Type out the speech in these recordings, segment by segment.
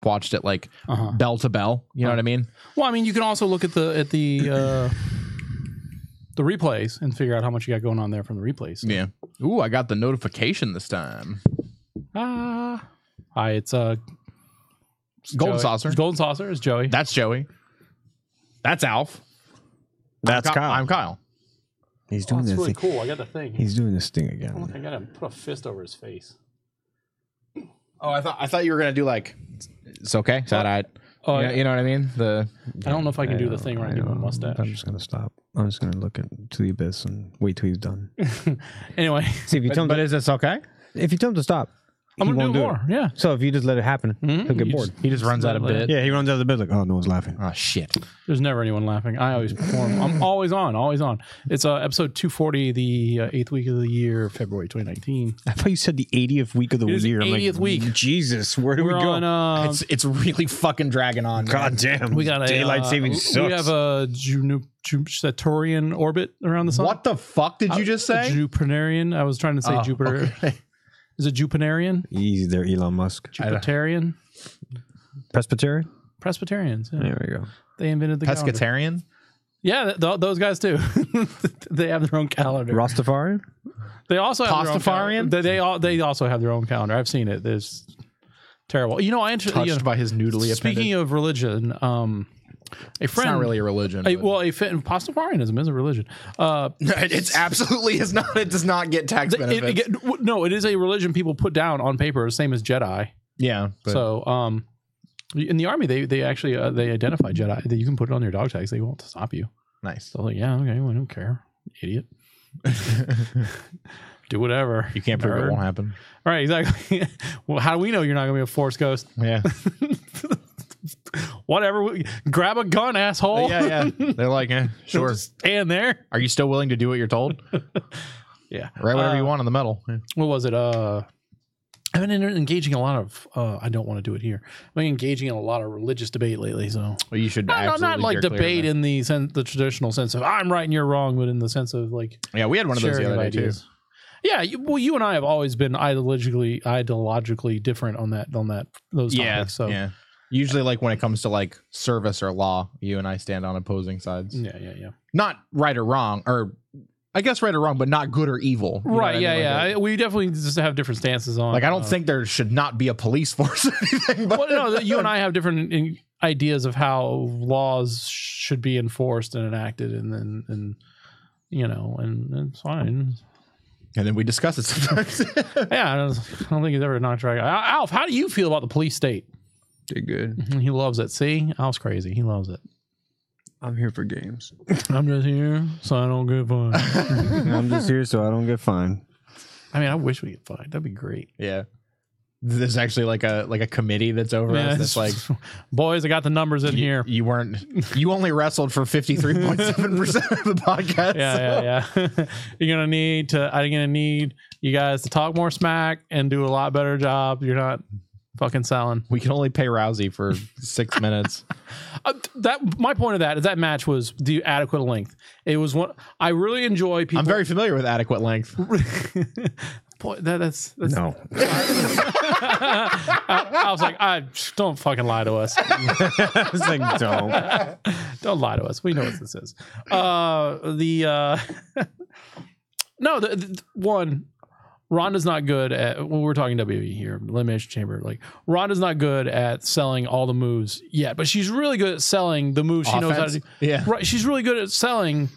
watched it like bell to bell. You know what I mean? Well, I mean, you can also look at the replays and figure out how much you got going on there from the replays. So. Yeah. Ooh, I got the notification this time. Hi, it's Golden Joey. Saucer. Golden Saucer is Joey. That's Joey. That's Alf. That's Kyle. I'm Kyle. He's doing this really thing. cool. I got the thing. He's doing this thing again. Oh, I gotta put a fist over his face. Oh, I thought you were gonna do like it's okay. Is that all right? Oh, you know what I mean? I don't know if I can do the thing where I give him a mustache. I'm just gonna stop. I'm just gonna look to the abyss and wait till he's done. Anyway, See if you tell him. But is this okay? If you tell him to stop, I'm he gonna won't do more. Yeah. So if you just let it happen, he'll get bored. He just runs out of bit. Yeah, he runs out of the bed like, oh, no one's laughing. Oh shit. There's never anyone laughing. I always perform. I'm always on. It's episode 240, the 8th week of the year, February 2019. I thought you said the 80th week of the It is year. the 80th week. Jesus, where do we We're go? on. It's really fucking dragging on. Man. God damn. We got a daylight savings sucks. We have a Saturnian orbit around the sun. What the fuck did you just say? Jupiterian. I was trying to say Jupiter. Okay. Is it Jupiterian? Easy there, Elon Musk. Jupiterian? Presbyterian? Presbyterians. Yeah. There we go. They invented the calendar. Pescatarian? Yeah, those guys too. They have their own calendar. Rastafarian? They also have their own Pastafarian? calendar. They also have their own calendar. I've seen it. There's terrible. You know, Touched by his noodly Speaking of religion, a friend. It's not really a religion. Pastafarianism is a religion. It's absolutely is not. It does not get tax benefits. No, it is a religion people put down on paper, same as Jedi. Yeah. But So, in the army, they actually they identify Jedi that you can put it on your dog tags. They won't stop you. nice. So like, yeah, okay, well, I don't care, idiot. Do whatever. You can't prove it won't happen. All right, exactly. Well, how do we know you're not going to be a Force ghost? Yeah. Whatever. Grab a gun, asshole. Yeah. They're like, sure. Just stand there. Are you still willing to do what you're told? Yeah. Write whatever you want on the medal. Yeah. What was it? I've been engaging a lot of. I don't want to do it here. I've been engaging in a lot of religious debate lately. So Well, you should not like debate in the traditional sense of I'm right and you're wrong, but in the sense of like Yeah, we had one of those the sharing other of day too. ideas. Yeah, you and I have always been ideologically different on those topics. So yeah. Usually, like when it comes to like service or law, you and I stand on opposing sides. yeah. Not right or wrong, or I guess right or wrong, but not good or evil. You know Right? what I mean? Yeah. We definitely just have different stances on. Like I don't think there should not be a police force or anything. But Well, no, you and I have different ideas of how laws should be enforced and enacted, and it's fine. and then we discuss it sometimes. Yeah, I don't think he's ever knocked right. Alf, how do you feel about the police state? Did good. He loves it. See, Alf's crazy. He loves it. I'm here for games. I'm just here so I don't get fined. I'm just here so I don't get fined. I mean, I wish we get fined. That'd be great. Yeah. There's actually like a committee that's over us that's like, boys, I got the numbers in here. You only wrestled for 53.7% of the podcast. Yeah. I'm gonna need you guys to talk more smack and do a lot better job. You're not fucking selling. We can only pay Rousey for 6 minutes. My point of that is that match was the adequate length. It was one I really enjoy. People. I'm very familiar with adequate length. Boy, that's No. I was like, don't fucking lie to us. I was like, Don't lie to us. We know what this is. One, Ronda's not good at. Well, we're talking WWE here, Elimination Chamber. Like Ronda's not good at selling all the moves yet, but she's really good at selling the moves she knows how to do. Yeah, right. She's really good at selling.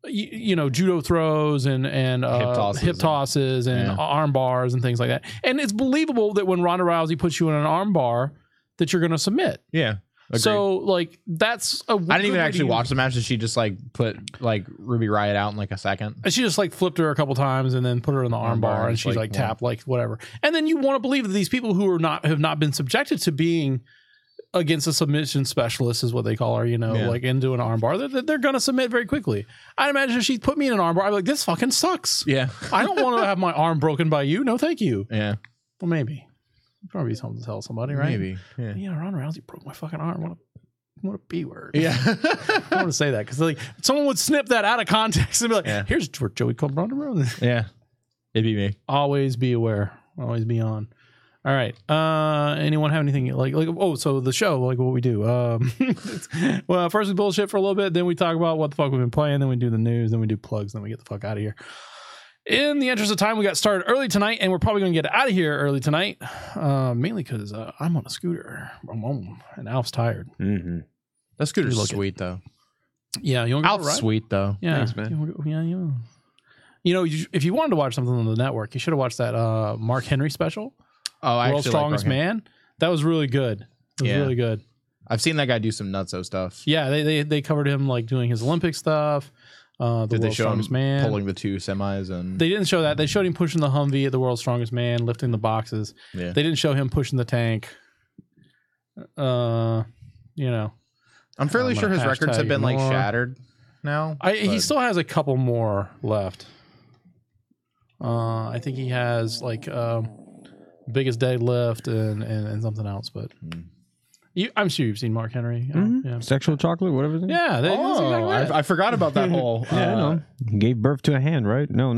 Judo throws and hip tosses and arm bars and things like that. And it's believable that when Ronda Rousey puts you in an arm bar, that you're going to submit. Yeah. Agreed. So like that's I didn't even actually watch the match. Did she just like put like Ruby Riott out in like a second? And she just like flipped her a couple times and then put her in the arm bar and she's like tapped like whatever. And then you want to believe that these people who have not been subjected to being against a submission specialist is what they call her, like into an arm bar. They're going to submit very quickly. I'd imagine if she put me in an arm bar, I'd be like, this fucking sucks. Yeah. I don't want to have my arm broken by you. No, thank you. Yeah. Well, maybe. Probably something to tell somebody, right? Maybe. Yeah, Ronda Rousey broke my fucking arm. What a B word. Yeah. I want to say that because like someone would snip that out of context and be like, here's where Joey called Ronda Rousey. Yeah. It'd be me. Always be aware. Always be on. All right. Anyone have anything like? Oh, so the show, like what we do. Well, first we bullshit for a little bit, then we talk about what the fuck we've been playing, then we do the news, then we do plugs, then we get the fuck out of here. In the interest of time, we got started early tonight, and we're probably going to get out of here early tonight, mainly because I'm on a scooter. I'm home, and Alf's tired. Mm-hmm. That scooter's sweet, though. Yeah, you want to go for a ride? Sweet, though. Yeah, thanks, man. You know, if you wanted to watch something on the network, you should have watched that Mark Henry special. Oh, I World's Strongest Man. That was really good. It was really good. I've seen that guy do some nutso stuff. Yeah, they covered him like doing his Olympic stuff. Did they show him pulling the 2 semis? And they didn't show that. They showed him pushing the Humvee at the World's Strongest Man, lifting the boxes. Yeah. They didn't show him pushing the tank. You know, I'm fairly sure his records have been like shattered now. He still has a couple more left. I think he has like biggest deadlift and something else, but. I'm sure you've seen Mark Henry. Yeah. Sexual chocolate, whatever. Yeah. I forgot about that whole. I know. He gave birth to a hand, right? No.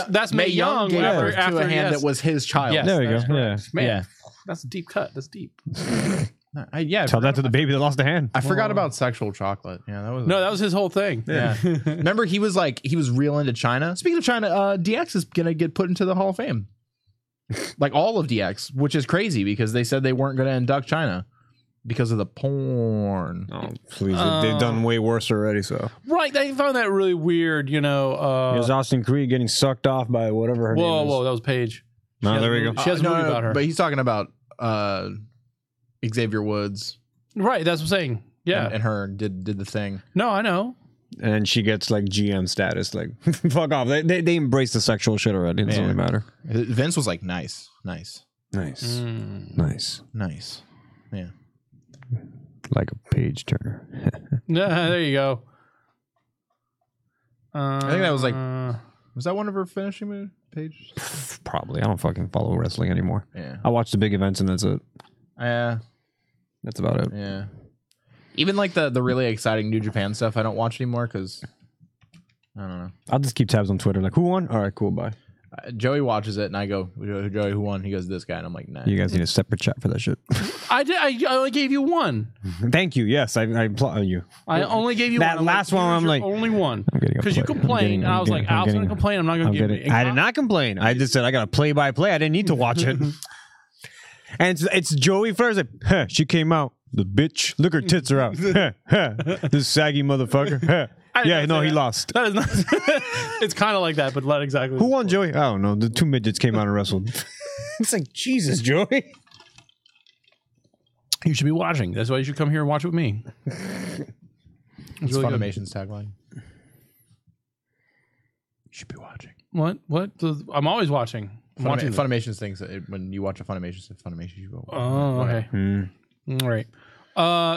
That's Mae Young gave birth to a hand that was his child. Yes, there we go. Yeah. Man, yeah. That's a deep cut. That's deep. Tell that to the baby that lost a hand. I forgot about sexual chocolate. Yeah, that was his whole thing. Yeah. Remember, he was real into China. Speaking of China, DX is gonna get put into the Hall of Fame. Like all of DX, which is crazy because they said they weren't going to induct China because of the porn. Oh, please. They've done way worse already, so. Right. They found that really weird, you know. It was Austin Creed getting sucked off by whatever her name is. Whoa, that was Paige. No, there we go. She has a movie about her. But he's talking about Xavier Woods. Right. That's what I'm saying. Yeah. And her did the thing. No, I know. And she gets like GM status. Like, fuck off. They embrace the sexual shit already. It doesn't really matter. Vince was like, nice. Yeah. Like a page turner. Yeah, there you go. I think that was like, was that one of her finishing moves, Paige? Probably. I don't fucking follow wrestling anymore. Yeah. I watch the big events and that's it. Yeah. That's about it. Yeah. Even like the really exciting New Japan stuff, I don't watch anymore because I don't know. I'll just keep tabs on Twitter. Like, who won? All right, cool, bye. Joey watches it, and I go, Joey, who won? He goes, this guy, and I'm like, nah. You guys need a separate chat for that shit. I did. I only gave you one. Thank you. Yes, I applaud you. I only gave you that one. last one. I'm like, only one. Because you complained, and I was like, I was going to complain. I'm not going to give it. I did not complain. I just said I got a play-by-play. I didn't need to watch it. And it's Joey first. Like, huh, she came out. The bitch. Look, her tits are out. This saggy motherfucker. Yeah, no, he lost. That is not. It's kind of like that, but not exactly. Who won, Joey? I don't know. The 2 midgets came out and wrestled. It's like, Jesus, Joey. You should be watching. That's why you should come here and watch with me. It's really Funimation's tagline. You should be watching. What? I'm always watching. Funimation's things when you watch a Funimation, you go. Oh, okay. All right.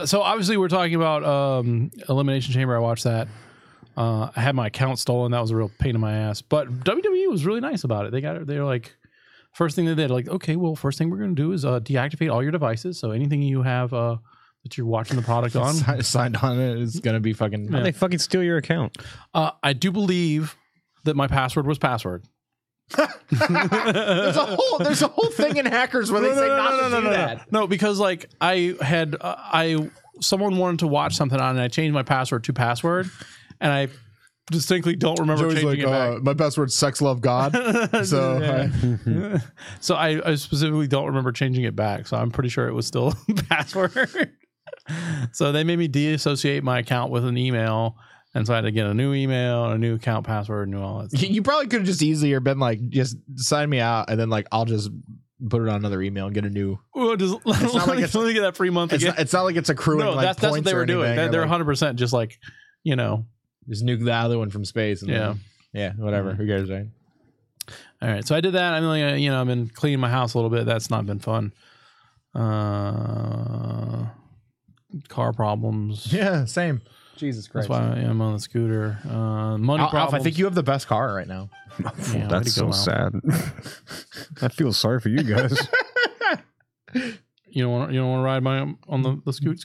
So obviously we're talking about Elimination Chamber. I watched that. I had my account stolen. That was a real pain in my ass. But WWE was really nice about it. They're like, first thing they did, like, okay, well, first thing we're going to do is deactivate all your devices. So anything you have that you're watching the product on, signed on it, is going to be fucking. How they fucking steal your account? I do believe that my password was password. There's a whole thing in hackers where they say not to do that. No, because like I had someone wanted to watch something on, and I changed my password to password, and I distinctly don't remember changing it back. My password's sex love God. So so I specifically don't remember changing it back. So I'm pretty sure it was still password. So they made me deassociate my account with an email. And so I had to get a new email, a new account password, and all that stuff. You probably could have just easier been like, just sign me out, and then like I'll just put it on another email and get a new. Well, just let me get that free month again. It's not like it's accruing. No, like that's what they were doing. They're 100% just like, you know, just nuke the other one from space. And whatever. Who cares, right? All right, so I did that. I'm like, I've been cleaning my house a little bit. That's not been fun. Car problems. Yeah, same. Jesus Christ. That's why I'm on the scooter. Money problems. Alf, I think you have the best car right now. Yeah, that's so sad. I feel sorry for you guys. You don't want to ride on the scoot?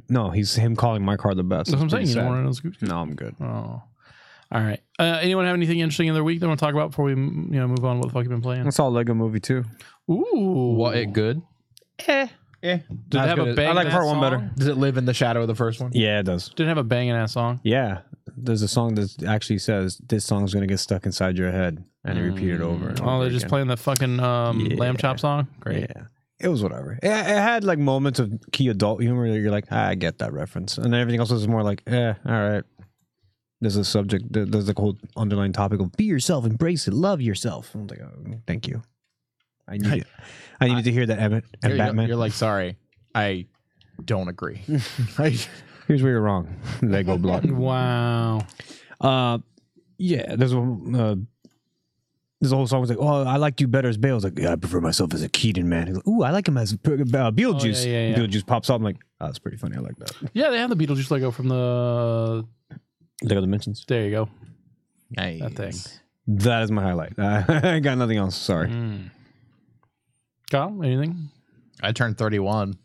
No, him calling my car the best. That's what I'm saying. You don't want to ride on the scoot? No, I'm good. Oh. All right. Anyone have anything interesting in their week they want to talk about before we move on? What the fuck you been playing? I saw a Lego movie too. Ooh. What, it good? Did it have a bang? I like part one better. Does it live in the shadow of the first one? Yeah, it does. Did it have a banging ass song? Yeah. There's a song that actually says this song's gonna get stuck inside your head, and they repeat it over. And Oh, over they're just again. playing the fucking lamb chop song. Great. Yeah. It was whatever. It had like moments of key adult humor that you're like, I get that reference, and then everything else was more like, all right. There's a subject. There's like a whole underlying topic of be yourself, embrace it, love yourself. I'm like, oh, thank you. I needed to hear that, Emmett and Batman. You're like, sorry, I don't agree. Here's where you're wrong. Lego block. Wow. Yeah. There's a whole song was like, oh, I liked you better as Bale. I was like, yeah, I prefer myself as a Keaton man. He's like, ooh, I like him as Beetlejuice. Yeah. Beetlejuice pops up. I'm like, oh, that's pretty funny. I like that. Yeah, they have the Beetlejuice Lego from the. Lego Dimensions. There you go. Nice. That thing. That is my highlight. I got nothing else. Sorry. Kyle, anything? I turned 31.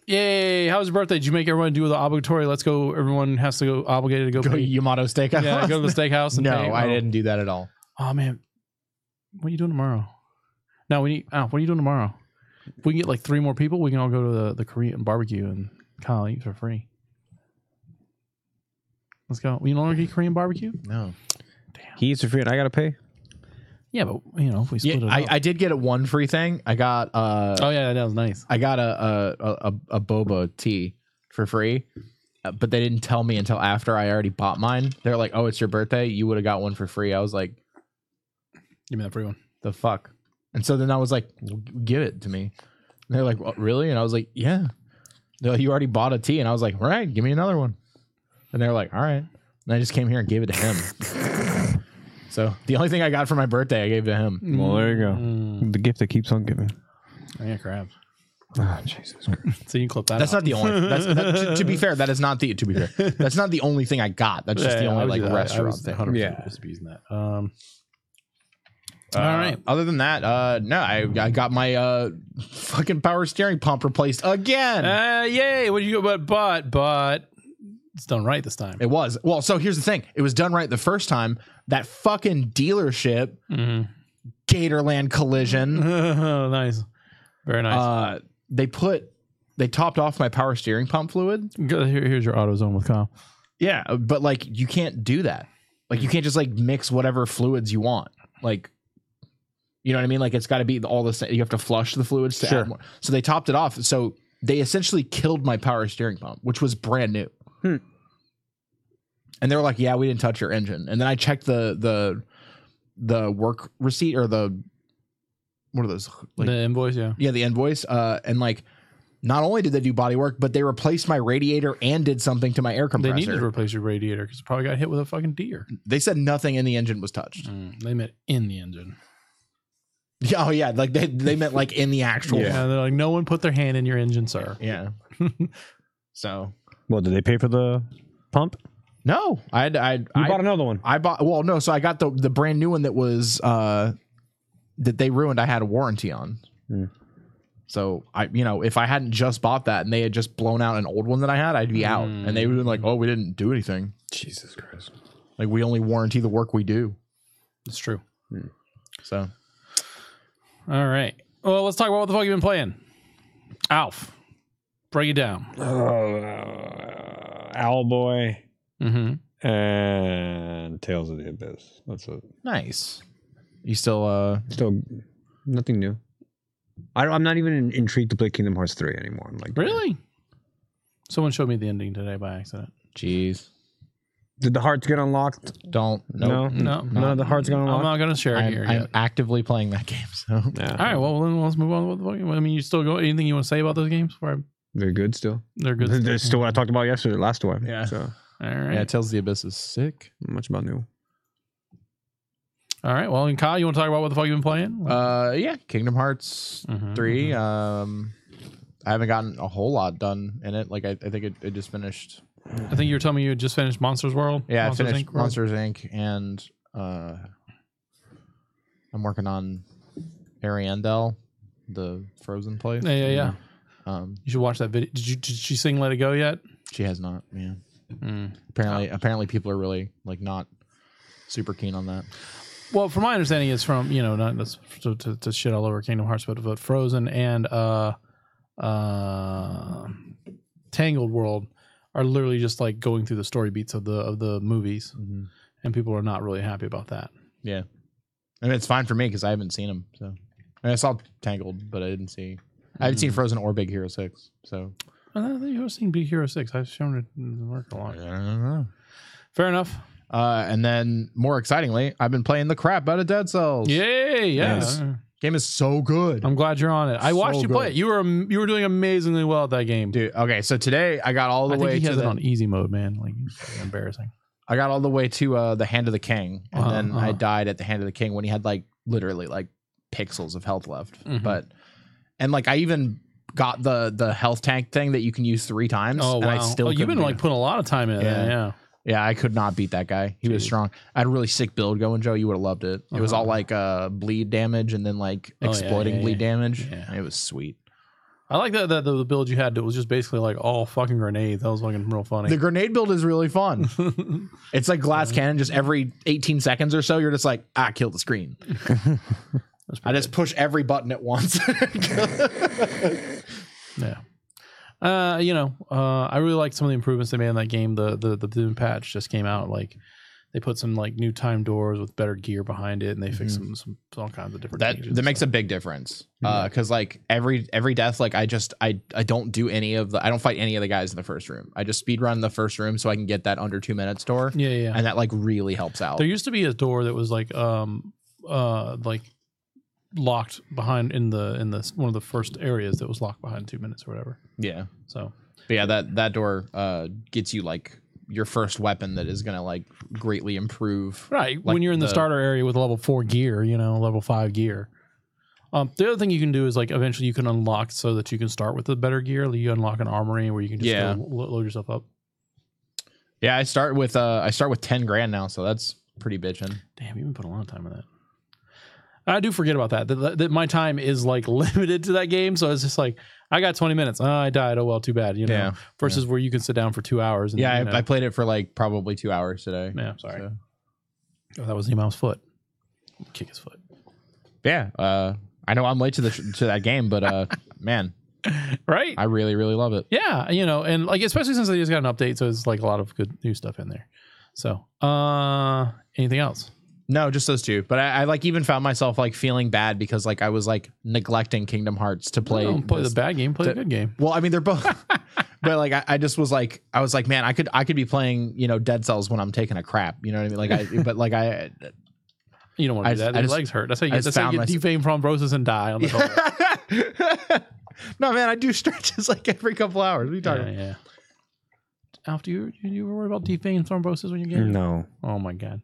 Yay! How was your birthday? Did you make everyone do the obligatory? Let's go. Everyone has to go obligated to Go pay. Yamato Steakhouse. Yeah, go to the steakhouse. And No, pay. I didn't do that at all. Oh man, what are you doing tomorrow? No, we need. What are you doing tomorrow? If we can get like 3 more people, we can all go to the Korean barbecue and Kyle eat for free. Let's go. You no longer get Korean barbecue? No. He eats for free and I got to pay? Yeah, but if we split it up. I did get a one free thing. I got oh yeah, that was nice. I got a boba tea for free, but they didn't tell me until after I already bought mine. They're like, "Oh, it's your birthday. You would have got one for free." I was like, Give me that free one. "The fuck!" And so then I was like, "Give it to me." And they're like, "What, really?" And I was like, "Yeah." They're like, "You already bought a tea," and I was like, "All right, give me another one." And they're like, "All right." And I just came here and gave it to him. So the only thing I got for my birthday, I gave to him. Well, there you go. The gift that keeps on giving. I got crabs. Oh, Jesus Christ. So you can clip that. That's not the only. To be fair, that is not the. To be fair, that's not the only thing I got. That's just the only restaurant thing. 100% Yeah. just using that. All right. Other than that, no, I got my fucking power steering pump replaced again. Yay! What you go? But it's done right this time. It was. Well, so here's the thing. It was done right the first time. That fucking dealership, Gatorland Collision. Oh, nice. Very nice. They topped off my power steering pump fluid. Here's your AutoZone with Kyle. Yeah, but like you can't do that. Like you can't just like mix whatever fluids you want. Like, you know what I mean? Like it's got to be all the same. You have to flush the fluids to add more. So they topped it off. So they essentially killed my power steering pump, which was brand new. And they were like, "Yeah, we didn't touch your engine." And then I checked the work receipt or the what are those? Like, The invoice, yeah. Yeah, the invoice. And like, not only did they do body work, but they replaced my radiator and did something to my air compressor. They needed to replace your radiator because it probably got hit with a fucking deer. They said nothing in the engine was touched. They meant in the engine. Yeah, oh yeah, like they meant like in the actual. Yeah, they're like, no one put their hand in your engine, sir. Yeah. So. Well, did they pay for the pump? No, I bought another one. So I got the brand new one that was that they ruined. I had a warranty on. So if I hadn't just bought that and they had just blown out an old one that I had, I'd be out. And they would have been like, "Oh, we didn't do anything." Jesus Christ. Like we only warranty the work we do. It's true. So. All right. Well, let's talk about what the fuck you've been playing. Alf, break it down. Owlboy. Mm-hmm. And Tales of the Abyss. That's it. Nice. You still nothing new. I'm not even intrigued to play Kingdom Hearts 3 anymore. I'm like, really? Someone showed me the ending today by accident. Jeez. Did the hearts get unlocked? Don't. Nope. No. None of the hearts got unlocked. I'm not going to share it here I'm yet. actively playing that game. So. Yeah. All right. Well, then let's move on. What the fuck? I mean, you still go? Anything you want to say about those games? They're good still. They're good. They're still what I talked about yesterday, last time. Yeah. So All right. Yeah, Tales of the Abyss is sick. not much about new. All right. Well, and Kyle, you want to talk about what the fuck you've been playing? Yeah, Kingdom Hearts 3. I haven't gotten a whole lot done in it. Like I think it just finished. I think you were telling me you had just finished Monsters World. Yeah, Monsters I finished Inc. World? Monsters Inc. And I'm working on Ariandel, the Frozen place. Yeah. You should watch that video. Did she sing "Let It Go" yet? She has not. Yeah. Apparently, people are really like not super keen on that. Well, from my understanding, it's from not to shit all over Kingdom Hearts, but Frozen and Tangled World are literally just like going through the story beats of the movies, and people are not really happy about that. Yeah, I mean it's fine for me because I haven't seen them. So I mean, I saw Tangled, but I haven't seen Frozen or Big Hero 6. So I think you've seen Big Hero 6. I've shown it work a lot. I don't know. Fair enough. And then more excitingly, I've been playing the crap out of Dead Cells. Yay! Yeah. Yes. Game is so good. I'm glad you're on it. I watched you play it. You were doing amazingly well at that game, dude. Okay, so today I got all the way he to has it on easy mode, man. Like it's embarrassing. I got all the way to the Hand of the King, and then I died at the Hand of the King when he had like literally like pixels of health left. And like I even got the health tank thing that you can use 3 times. Oh wow! And I still you've been like putting a lot of time in it. Yeah, I could not beat that guy. He was strong. I had a really sick build going, Joe. You would have loved it. It was all like bleed damage and then like exploding bleed damage. Yeah. It was sweet. I like that the build you had. It was just basically like all fucking grenades. That was fucking real funny. The grenade build is really fun. It's like glass cannon. Just every 18 seconds or so, you're just like, kill the screen. I just push every button at once. Yeah. I really like some of the improvements they made in that game. The new patch just came out. Like they put some like new time doors with better gear behind it, and they fixed some all kinds of different changes. That makes a big difference. Because like every death, like I don't do I don't fight any of the guys in the first room. I just speed run the first room so I can get that under 2 minutes door. Yeah. And that like really helps out. There used to be a door that was like locked behind in the one of the first areas that was locked behind 2 minutes or whatever. Yeah. So but yeah, that door gets you like your first weapon that is gonna like greatly improve. Right. Like when you're in the starter area with level 4 gear, level 5 gear. The other thing you can do is like eventually you can unlock so that you can start with the better gear. You unlock an armory where you can just load yourself up. Yeah, I start with 10 grand now, so that's pretty bitching. Damn, you've been putting a lot of time in that. I do forget about that my time is like limited to that game. So it's just like, I got 20 minutes. I died. Oh, well, too bad, versus where you can sit down for 2 hours. And, I played it for like probably 2 hours today. Yeah. Sorry. So. Oh, that was Nemo's foot. Kick his foot. Yeah. I know I'm late to that game, but man, right. I really, really love it. Yeah. And like, especially since they just got an update. So it's like a lot of good new stuff in there. So, anything else? No, just those two. But I like even found myself like feeling bad because like I was like neglecting Kingdom Hearts to play. Don't play the bad game, play the good game. Well, I mean they're both, but like I just was like I was like, man, I could be playing Dead Cells when I'm taking a crap. You know what I mean? Like you don't want to do that. Your legs hurt. That's how you get defamed thrombosis and die on the toilet. No, man, I do stretches like every couple hours. What are you talking about? Yeah. Alf, do you worry about defamed thrombosis when you're getting? No. Oh my god.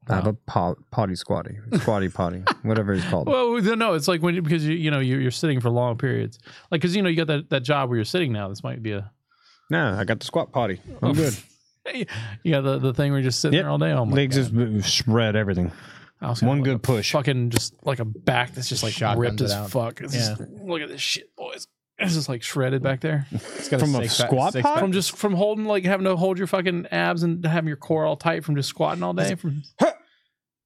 I have a potty, potty, whatever it's called. Well, no, it's like because you're sitting for long periods. Like because you got that job where you're sitting now. This might be a. Nah, I got the squat potty. I'm good. You got the thing where you're just sitting there all day. Oh my legs just spread everything. One good push. Fucking just like a back that's just like ripped as fuck. It's just, look at this shit, boys. It's just like shredded back there. It's got from a squat pot? From holding, like having to hold your fucking abs and having your core all tight from just squatting all day.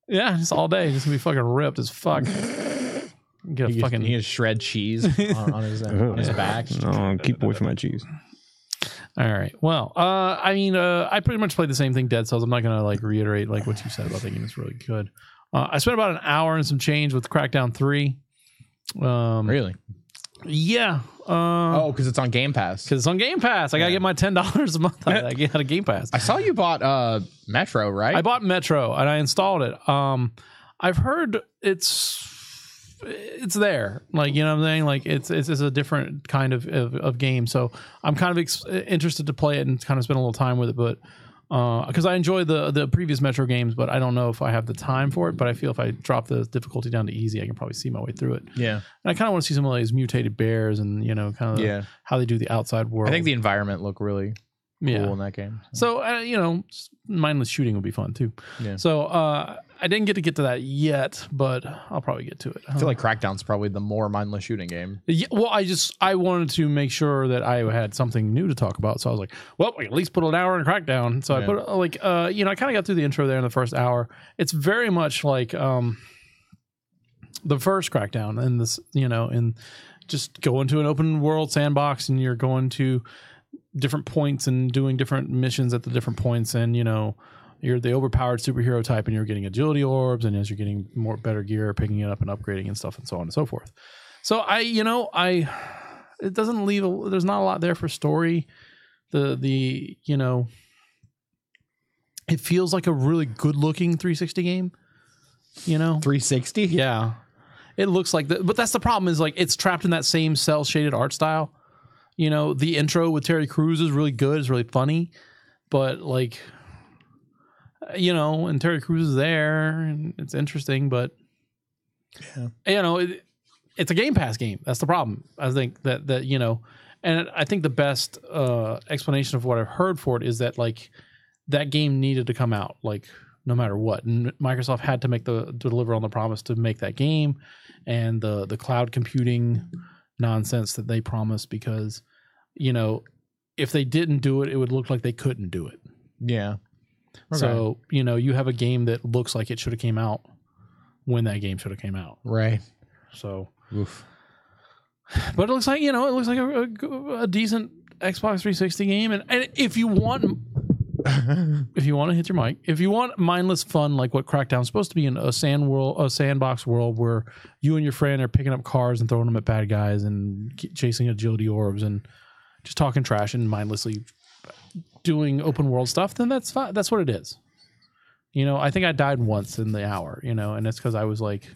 Just all day. Just gonna be fucking ripped as fuck. Get a fucking. He has shred cheese on his back. No, keep away from my cheese. All right. Well, I pretty much played the same thing, Dead Cells. I'm not gonna like reiterate like what you said about the game. It's really good. I spent about an hour and some change with Crackdown 3. Really? Yeah. Because it's on Game Pass. Because it's on Game Pass. I gotta get my $10 a month out of Game Pass. I saw you bought Metro, right? I bought Metro and I installed it. I've heard it's there. Like, you know what I'm saying? Like it's a different kind of game. So I'm kind of interested to play it and kind of spend a little time with it. But because I enjoy the previous Metro games, but I don't know if I have the time for it. But I feel if I drop the difficulty down to easy, I can probably see my way through it. Yeah. And I kind of want to see some of these mutated bears and, kind of how they do the outside world. I think the environment looked really cool in that game. So, mindless shooting would be fun too. Yeah. So, I didn't get to that yet, but I'll probably get to it. I feel like Crackdown's probably the more mindless shooting game. Yeah, well, I wanted to make sure that I had something new to talk about, so I was like, well, we can at least put an hour in Crackdown. So I put I kind of got through the intro there in the first hour. It's very much like the first Crackdown, and this, and just go into an open world sandbox, and you're going to different points and doing different missions at the different points, and you're the overpowered superhero type, and you're getting agility orbs, and as you're getting better gear, picking it up and upgrading and stuff, and so on and so forth. So it doesn't leave. There's not a lot there for story. It feels like a really good looking 360 game. 360. Yeah, it looks like but that's the problem, is like it's trapped in that same cell shaded art style. The intro with Terry Crews is really good. It's really funny, but like, and Terry Crews is there and it's interesting, but it's a Game Pass game. That's the problem. I think that and I think the best explanation of what I've heard for it is that like that game needed to come out, like no matter what. And Microsoft had to deliver on the promise to make that game, and the cloud computing nonsense that they promised, because if they didn't do it, it would look like they couldn't do it. Yeah. Okay. So, you have a game that looks like it should have came out when that game should have came out. Right. So, oof. But it looks like, a decent Xbox 360 game. And if you want to hit your mic, if you want mindless fun, like what Crackdown's supposed to be, in a sandbox world where you and your friend are picking up cars and throwing them at bad guys and chasing agility orbs and just talking trash and mindlessly doing open world stuff, then that's fine. That's what it is. I think I died once in the hour, and it's because I was like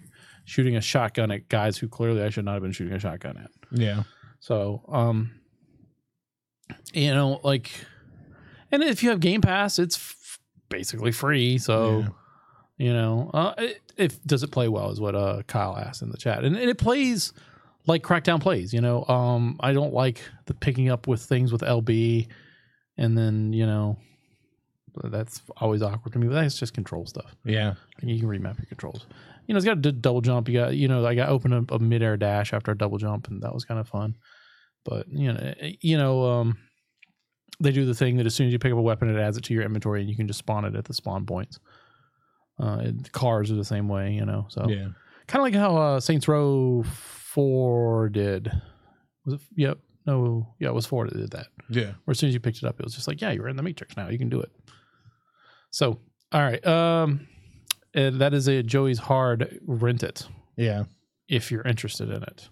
shooting a shotgun at guys who clearly I should not have been shooting a shotgun at. Yeah. So, and if you have Game Pass, it's basically free. So, does it play well is what Kyle asked in the chat, and it plays like Crackdown plays. I don't like the picking up with things with LB, and then that's always awkward to me. But that's just control stuff. Yeah, you can remap your controls. It's got a double jump. You got I got open a midair dash after a double jump, and that was kind of fun. But they do the thing that as soon as you pick up a weapon, it adds it to your inventory, and you can just spawn it at the spawn points. Cars are the same way, So yeah, kind of like how Saints Row 4 did. Was it? Yep. No. Yeah, it was 4 that did that. Yeah. Where as soon as you picked it up, it was just like, yeah, you're in the Matrix now. You can do it. So, all right. That is a Joey's Hard rent it. Yeah. If you're interested in it,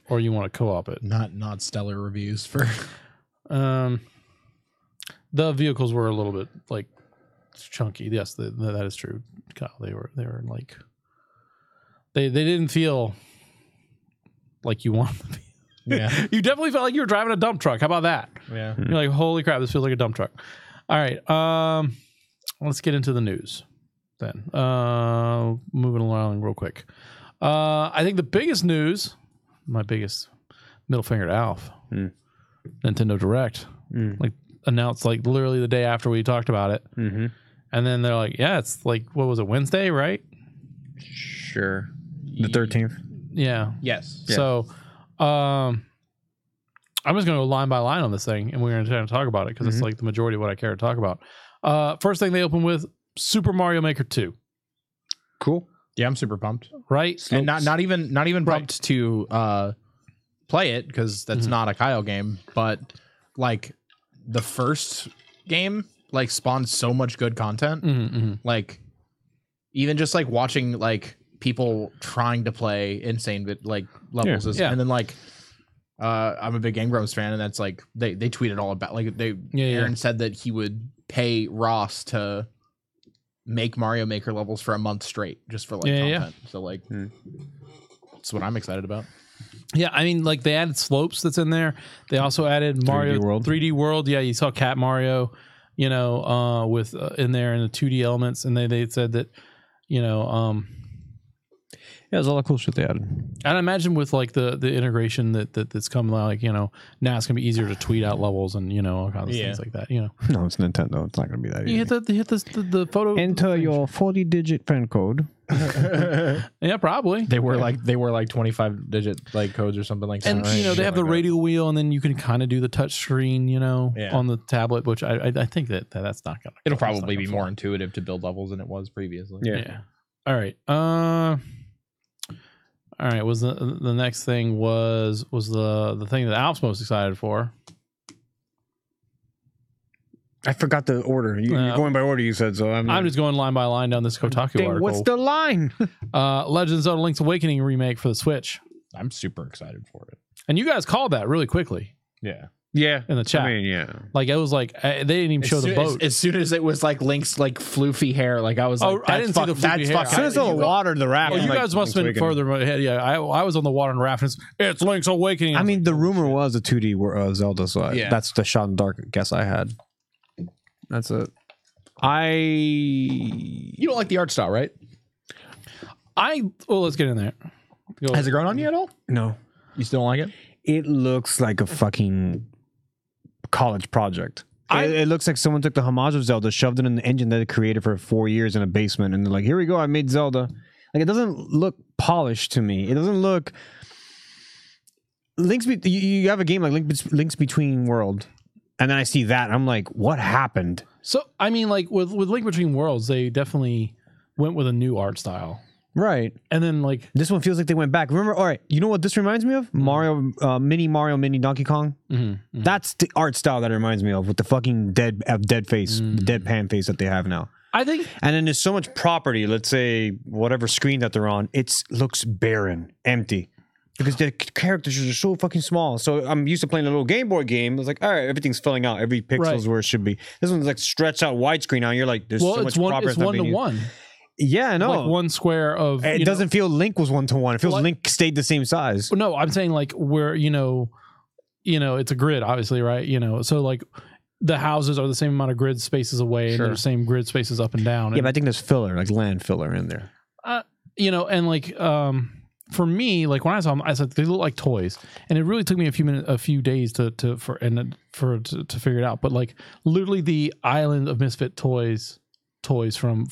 or you want to co-op it. Not stellar reviews for. The vehicles were a little bit like chunky. Yes, that is true, Kyle. They were like they didn't feel like you want them to be. Yeah. You definitely felt like you were driving a dump truck. How about that? Yeah. You're like, holy crap, this feels like a dump truck. All right. Let's get into the news then. Moving along real quick. I think the biggest news, my biggest middle finger to Alf, Nintendo Direct, like announced like literally the day after we talked about it. Mm-hmm. And then they're like, yeah, it's like, what was it, Wednesday, right? Sure. The 13th. Yeah. Yes. Yeah. So, I'm just going to go line by line on this thing, and we're going to talk about it because it's like the majority of what I care to talk about. First thing they open with, Super Mario Maker 2. Cool. Yeah, I'm super pumped. Right? And not even pumped to play it, because that's not a Kyle game, but like the first game like spawned so much good content. Like even just like watching like people trying to play insane like levels and then like I'm a big Game Grumps fan, and that's like they tweeted all about like Aaron said that he would pay Ross to make Mario Maker levels for a month straight just for like content. So like that's what I'm excited about. Yeah, I mean, like they added slopes that's in there. They also added Mario 3D World. Yeah, you saw Cat Mario, with in there in the 2D elements, and they said that, Yeah, there's all the cool shit they added. And I imagine with like the integration that's coming, like, you know, now it's gonna be easier to tweet out levels and, you know, all kinds of things like that. You know, No, it's Nintendo. It's not gonna be that easy. you hit the photo. Enter your 40-digit friend code. Yeah, probably. They were like 25-digit like codes or something like that. And right? you know, they have the radial wheel, and then you can kind of do the touch screen, you know, on the tablet, which I think that's not gonna. It'll probably be more intuitive to build levels than it was previously. Yeah. All right. All right. Was the next thing was the thing that Alf's most excited for? I forgot the order. You're going by order, you said, so I'm just going line by line down this Kotaku article. What's the line? Legend of Zelda Link's Awakening remake for the Switch. I'm super excited for it. And you guys called that really quickly. Yeah. Yeah. In the chat. I mean, yeah. Like, it was like, they didn't even show the boat. As soon as it was like Link's like floofy hair, like I was like, I didn't see the floofy hair. As soon as the water, the raft. Well, you guys must have been further ahead. Yeah, I was on the water and raft. And it's Link's Awakening. I mean, the rumor was a 2D Zelda, so that's the shot in the dark guess I had. That's it. You don't like the art style, right? Let's get in there. Has it grown on you at all? No. You still don't like it? It looks like a fucking college project. It looks like someone took the homage of Zelda, shoved it in the engine that it created for 4 years in a basement, and they're like, here we go, I made Zelda. Like, it doesn't look polished to me. It doesn't look... You have a game like Link's Between World, and then I see that, and I'm like, what happened? So, I mean, like, with Link Between Worlds, they definitely went with a new art style. Right. And then, like... This one feels like they went back. Remember, all right, you know what this reminds me of? Mario, Mini Donkey Kong. That's the art style that it reminds me of, with the fucking dead face, the deadpan face that they have now. I think... And then there's so much property, let's say, whatever screen that they're on, it looks barren, empty. Because the characters are so fucking small. So I'm used to playing a little Game Boy game. It's like, all right, everything's filling out. Every pixel's where it should be. This one's like stretched out widescreen now. You're like, there's so much property. It's 1-to-1. Yeah, I know. Like one square of... It doesn't feel Link was 1-to-1. It feels Link stayed the same size. No, I'm saying like where, you know, it's a grid, obviously, right? You know, so like the houses are the same amount of grid spaces away and they're the same grid spaces up and down. Yeah, but I think there's filler, like land filler in there. You know, and like... for me, like when I saw them, I said they look like toys, and it really took me a few days to figure it out. But like literally, the Island of Misfit toys from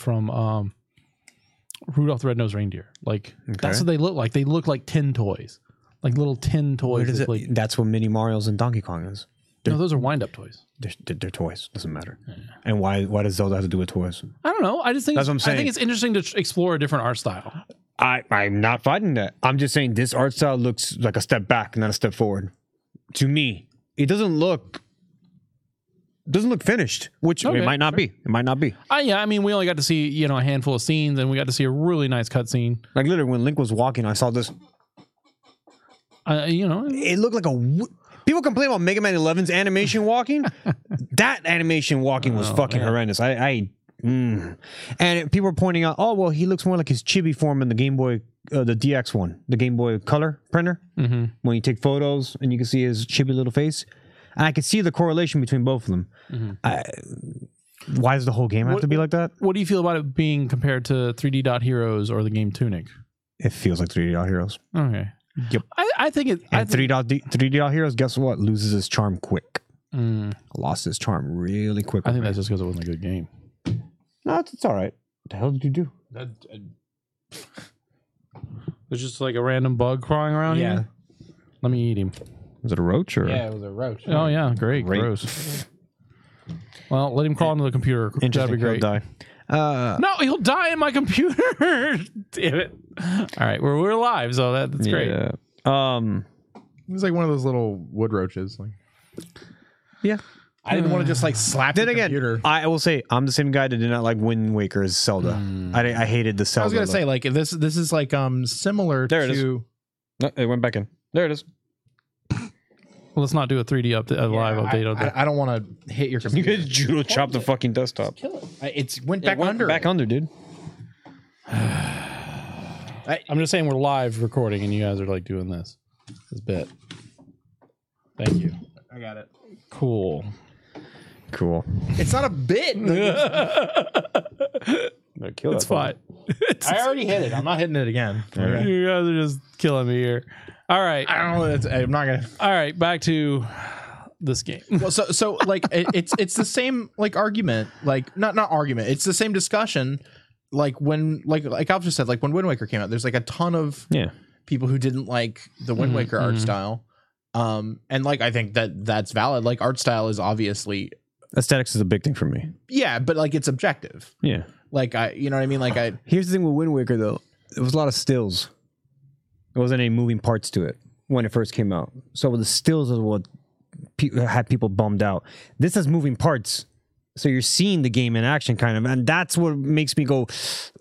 Rudolph the Red-Nosed Reindeer, like that's what they look like. They look like tin toys, like little tin toys. That's what Mini Mario's and Donkey Kong is. No, those are wind-up toys. They're toys. Doesn't matter. Yeah. And why does Zelda have to do with toys? I don't know. I just think that's what I'm saying. I think it's interesting to explore a different art style. I'm not fighting that. I'm just saying this art style looks like a step back, not a step forward. To me, it doesn't look finished, which it might not be. It might not be. Yeah, I mean, we only got to see, you know, a handful of scenes, and we got to see a really nice cutscene. Like literally, when Link was walking, I saw this. You know, it looked like people complain about Mega Man 11's animation walking. That animation walking was fucking horrendous. And people are pointing out, oh, well, he looks more like his chibi form in the Game Boy, the DX one, the Game Boy Color printer. When you take photos and you can see his chibi little face. And I could see the correlation between both of them. Why does the whole game have to be like that? What do you feel about it being compared to 3D Dot Heroes or the game Tunic? It feels like 3D Dot Heroes. Okay. Yep. I think it... And 3D Dot Heroes, guess what? Loses his charm quick. Lost his charm really quick. I think that's just because it wasn't a good game. No, it's all right. What the hell did you do? There's just like a random bug crawling around here. Let me eat him. Was it a roach or? Yeah, it was a roach. Oh yeah, great. Gross. Well, let him crawl into the computer. That'd be great. He'll die. No, he'll die in my computer. Damn it! All right, we're live, so that's great. Yeah. It was like one of those little wood roaches. Like, yeah. I didn't want to just like slap the computer. I will say I'm the same guy that did not like Wind Waker's Zelda. I hated the Zelda. I was gonna say like if this is like similar there to. It is. No, it went back in. There it is. Well, let's not do a 3D live update on that. I don't want to hit your computer. You could judo chop the fucking desktop. Kill it. It went under. Back under, dude. I'm just saying we're live recording and you guys are like doing this bit. Thank you. I got it. Cool. Cool. It's not a bit. It's fine. I already hit it. I'm not hitting it again. Okay. You guys are just killing me here. All right. I don't know. I'm not gonna. All right. Back to this game. Well, so like it's the same like argument, like not argument. It's the same discussion. Like when like Alf just said, like when Wind Waker came out, there's like a ton of people who didn't like the Wind Waker art style. And like I think that's valid. Like art style is obviously aesthetics is a big thing for me. Yeah, but like it's objective. Yeah. Like you know what I mean? Like here's the thing with Wind Waker though. It was a lot of stills. There wasn't any moving parts to it when it first came out. So the stills is what had people bummed out. This has moving parts. So you're seeing the game in action kind of, and that's what makes me go,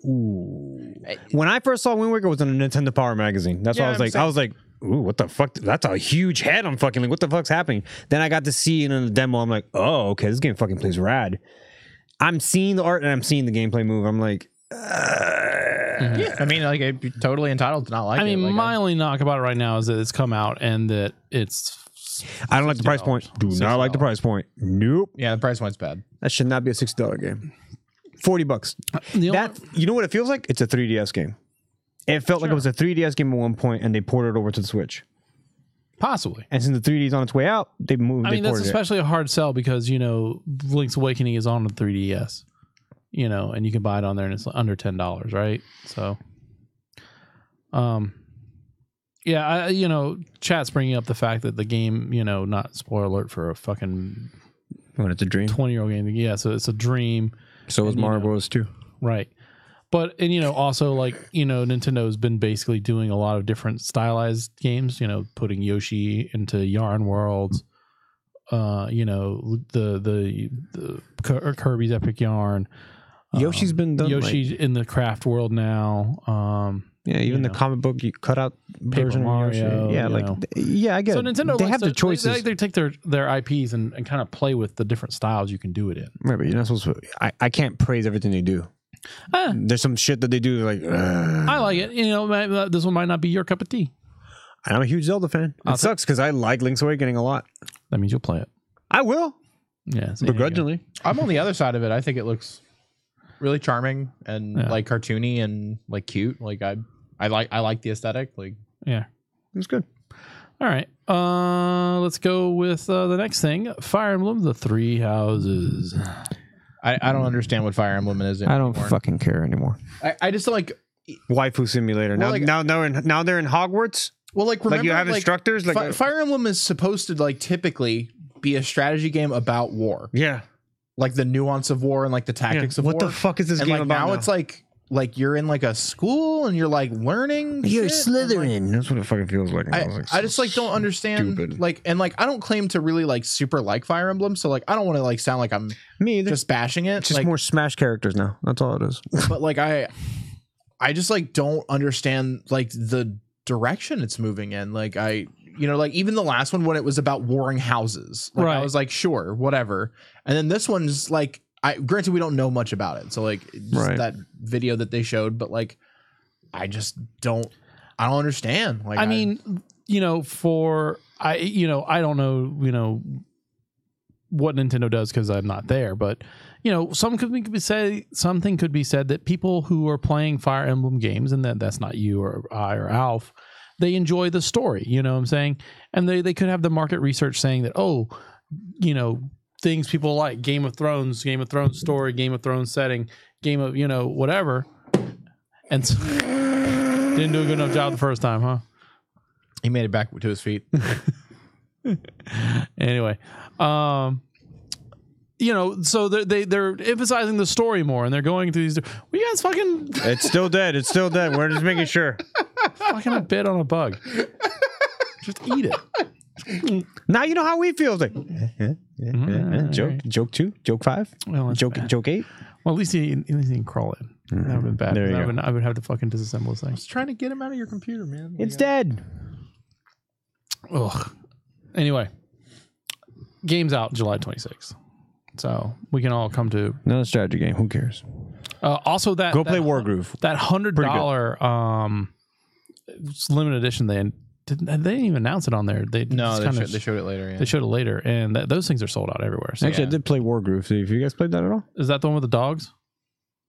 ooh. When I first saw Wind Waker, it was in a Nintendo Power magazine. That's why I was like, ooh, what the fuck? That's a huge head. I'm fucking like, what the fuck's happening? Then I got to see it in the demo. I'm like, oh, okay, this game fucking plays rad. I'm seeing the art and I'm seeing the gameplay move. I'm like, yeah. I mean, like, I'd be totally entitled to not like it. I mean, like, my only knock about it right now is that it's come out and that it's. I don't like the price point. Do not like the price point. Nope. Yeah, the price point's bad. That should not be a $60 game. $40. That you know what it feels like? It's a 3DS game. It felt like it was a 3DS game at one point, and they ported it over to the Switch. Possibly. And since the 3D is on its way out, they moved. I mean, that's especially a hard sell because Link's Awakening is on the 3DS. And you can buy it on there, and it's under $10, right? So, yeah, chat's bringing up the fact that the game, not spoiler alert for a fucking when it's a dream 20-year-old game. Yeah, so it's a dream. So is Mario Bros. 2. Right. But, also like, Nintendo's been basically doing a lot of different stylized games, putting Yoshi into Yarn Worlds, the Kirby's Epic Yarn. Yoshi's been done. Yoshi's in the craft world now. Yeah, even the comic book cutout version Mario, of Yoshi. Yeah, I get so it. Nintendo they have the choices. They take their IPs and kind of play with the different styles you can do it in. Right, but you're not supposed to. I can't praise everything they do. There's some shit that they do like. I like it. This one might not be your cup of tea. I'm a huge Zelda fan. It sucks because I like Link's Awakening a lot. That means you'll play it. I will. Yeah, so begrudgingly. I'm on the other side of it. I think it looks really charming and like cartoony and like cute. Like I like the aesthetic. Like it's good. All right, let's go with the next thing. Fire Emblem: The Three Houses. I don't understand what Fire Emblem is. I don't fucking care anymore. I just like waifu simulator. Well, now they're in Hogwarts. Well, like remember, like you have instructors. Like Fire Emblem is supposed to like typically be a strategy game about war. Yeah, like the nuance of war and like the tactics of war. What the fuck is this game about? Now it's like you're in like a school and you're like learning. You're shit. Slithering. That's what it fucking feels like. I just like don't understand. Stupid. Like and like I don't claim to really like super like Fire Emblem, so like I don't want to like sound like I'm me either. Just bashing it. It's just like, more Smash characters now. That's all it is. But like I just like don't understand like the direction it's moving in. Like like even the last one when it was about warring houses, like I was like sure whatever, and then this one's like. Granted, we don't know much about it, so like just that video that they showed, but like, I just don't understand. Like, I mean, I don't know, what Nintendo does because I'm not there, but something could be said that people who are playing Fire Emblem games, and that's not you or I or Alf, they enjoy the story. You know what I'm saying? And they could have the market research saying that things people like Game of Thrones story, Game of Thrones setting, game of whatever, and so, didn't do a good enough job the first time, huh? He made it back to his feet. Anyway, so they're emphasizing the story more, and they're going through these. Well, you guys fucking. It's still dead. It's still dead. We're just making sure. Fucking a bit on a bug. Just eat it. Now you know how we feel. Like joke 2, joke 5, joke 8. Well, at least he can crawl in. That would have been bad. I would have to fucking disassemble this thing. I was trying to get him out of your computer, man. It's dead. Ugh. Anyway, game's out July 26th, so we can all come to another strategy game. Who cares? Also, go play Wargroove. That $100 limited edition they didn't even announce it on there. They showed it later. Yeah. They showed it later, and those things are sold out everywhere. So actually, I did play Wargroove. Have you guys played that at all? Is that the one with the dogs?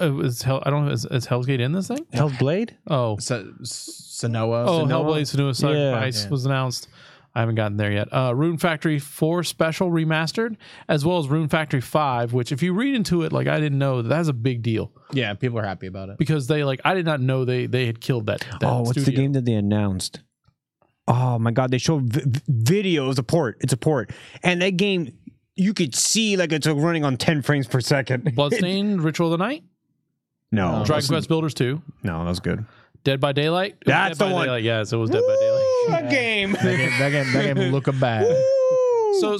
is Hell, I don't know. Is Hell's Gate in this thing? Hell's Blade? Oh, Sanoa. Oh, Hellblade Senua's Sacrifice Yeah. was announced. I haven't gotten there yet. Rune Factory 4 Special Remastered, as well as Rune Factory 5, which if you read into it, like I didn't know that's a big deal Yeah, people are happy about it. because they I did not know they had killed that What's the studio. game that they announced? Oh my God, they showed video. It's a port. And that game, you could see like it's running on 10 frames per second. Bloodstained Ritual of the Night, No. Dragon Quest Builders 2, No, that was good. Dead by Daylight. It was That's Dead the by one. Daylight. Yes, it was Dead by Daylight. That game. That game looking bad. So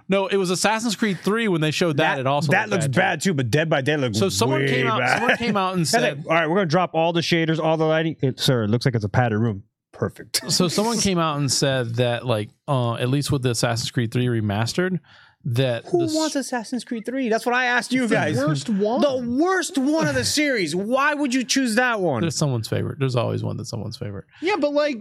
no, it was Assassin's Creed 3 when they showed that. It also that looked looks bad too, but Dead by Daylight looks So someone way came out. bad. Someone came out and said, all right, we're gonna drop all the shaders, all the lighting. Sir, it looks like it's a padded room. Perfect. So someone came out and said that, like, at least with the Assassin's Creed 3 remastered, that Who wants Assassin's Creed 3? That's what I asked you guys. The worst one. The worst one of the series. Why would you choose that one? there's someone's favorite. There's always one that's someone's favorite. Yeah, but like,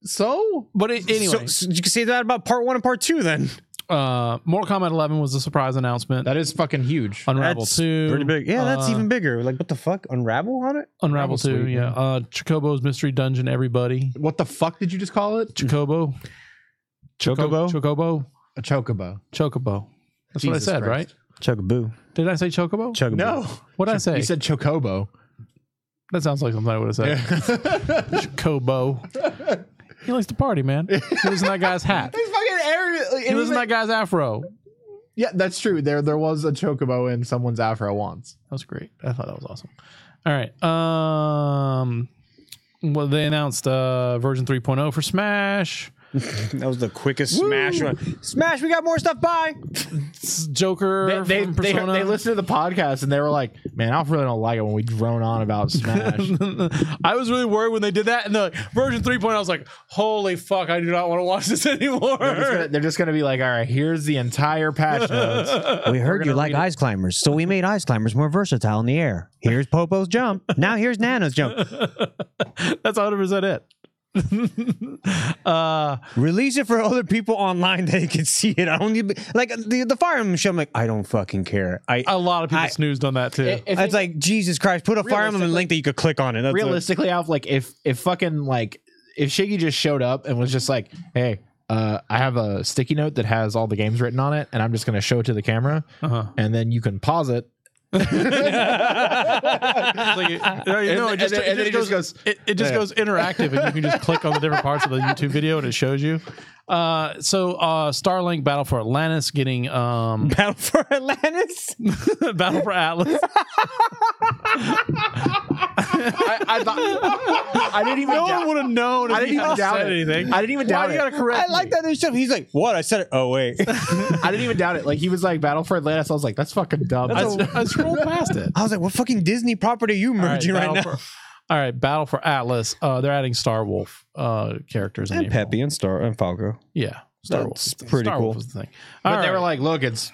so But anyway, So you can say that about part 1 and part 2 then. Mortal Kombat 11 was a surprise announcement. that is fucking huge. Unravel That's 2, pretty big. Yeah, that's even bigger. Like, what the fuck? Unravel on it? Unravel 2, sweet, yeah. Chocobo's Mystery Dungeon. Everybody, What the fuck did you just call it? Chocobo, Chocobo? Chocobo, A chocobo. Chocobo. That's what I Jesus said, Christ. right? Chugaboo. Did I say Chocobo? Chugaboo. No, What did I say? you said chocobo. That sounds like something I would have said. Chocobo. He likes to party, man. He lives in that guy's hat. He's fucking He lives in that guy's afro. Yeah, that's true. There was a chocobo in someone's afro once. That was great. I thought that was awesome. All right. Well, they announced version 3.0 for Smash. That was the quickest Smash one. Smash, we got more stuff. Bye. Joker They from Persona. listened to the podcast and they were like, "Man, I really don't like it when we drone on about Smash." I was really worried when they did that. And the version 3.0, I was like, holy fuck, I do not want to watch this anymore. They're just gonna be like, "All right, here's the entire patch notes." We heard you like Ice Climbers, so we made Ice Climbers more versatile in the air. Here's Popo's jump. Now here's Nano's jump. That's 100% it. Release it for other people online that they can see it. I don't need like the Fire Emblem show. I'm like, I don't fucking care. A lot of people snoozed on that too. It's like, Jesus Christ, put a Fire Emblem link that you could click on it. That's Realistically, Alf, like if fucking like if Shiggy just showed up and was just like, "Hey, I have a sticky note that has all the games written on it, and I'm just gonna show it to the camera, and then you can pause it." It just goes interactive, and you can just click on the different parts of the YouTube video, and it shows you. So Starlink Battle for Atlantis getting Battle for Atlantis. Battle for Atlas. I thought I didn't even. No doubt, one would have known. If I didn't even doubt anything. I didn't even doubt Why it. you gotta correct I like that in stuff. He's like, what? I said it. Oh wait. I didn't even doubt it. Like he was like Battle for Atlantis. I was like, that's fucking dumb. I scrolled past it. I was like, what fucking Disney property are you merging right now? All right, Battle for Atlas. They're adding Star Wolf characters in And April. Peppy and Star and Falco. Yeah, Star That's Wolf. pretty Star cool. Wolf was the thing. But they were like, look, it's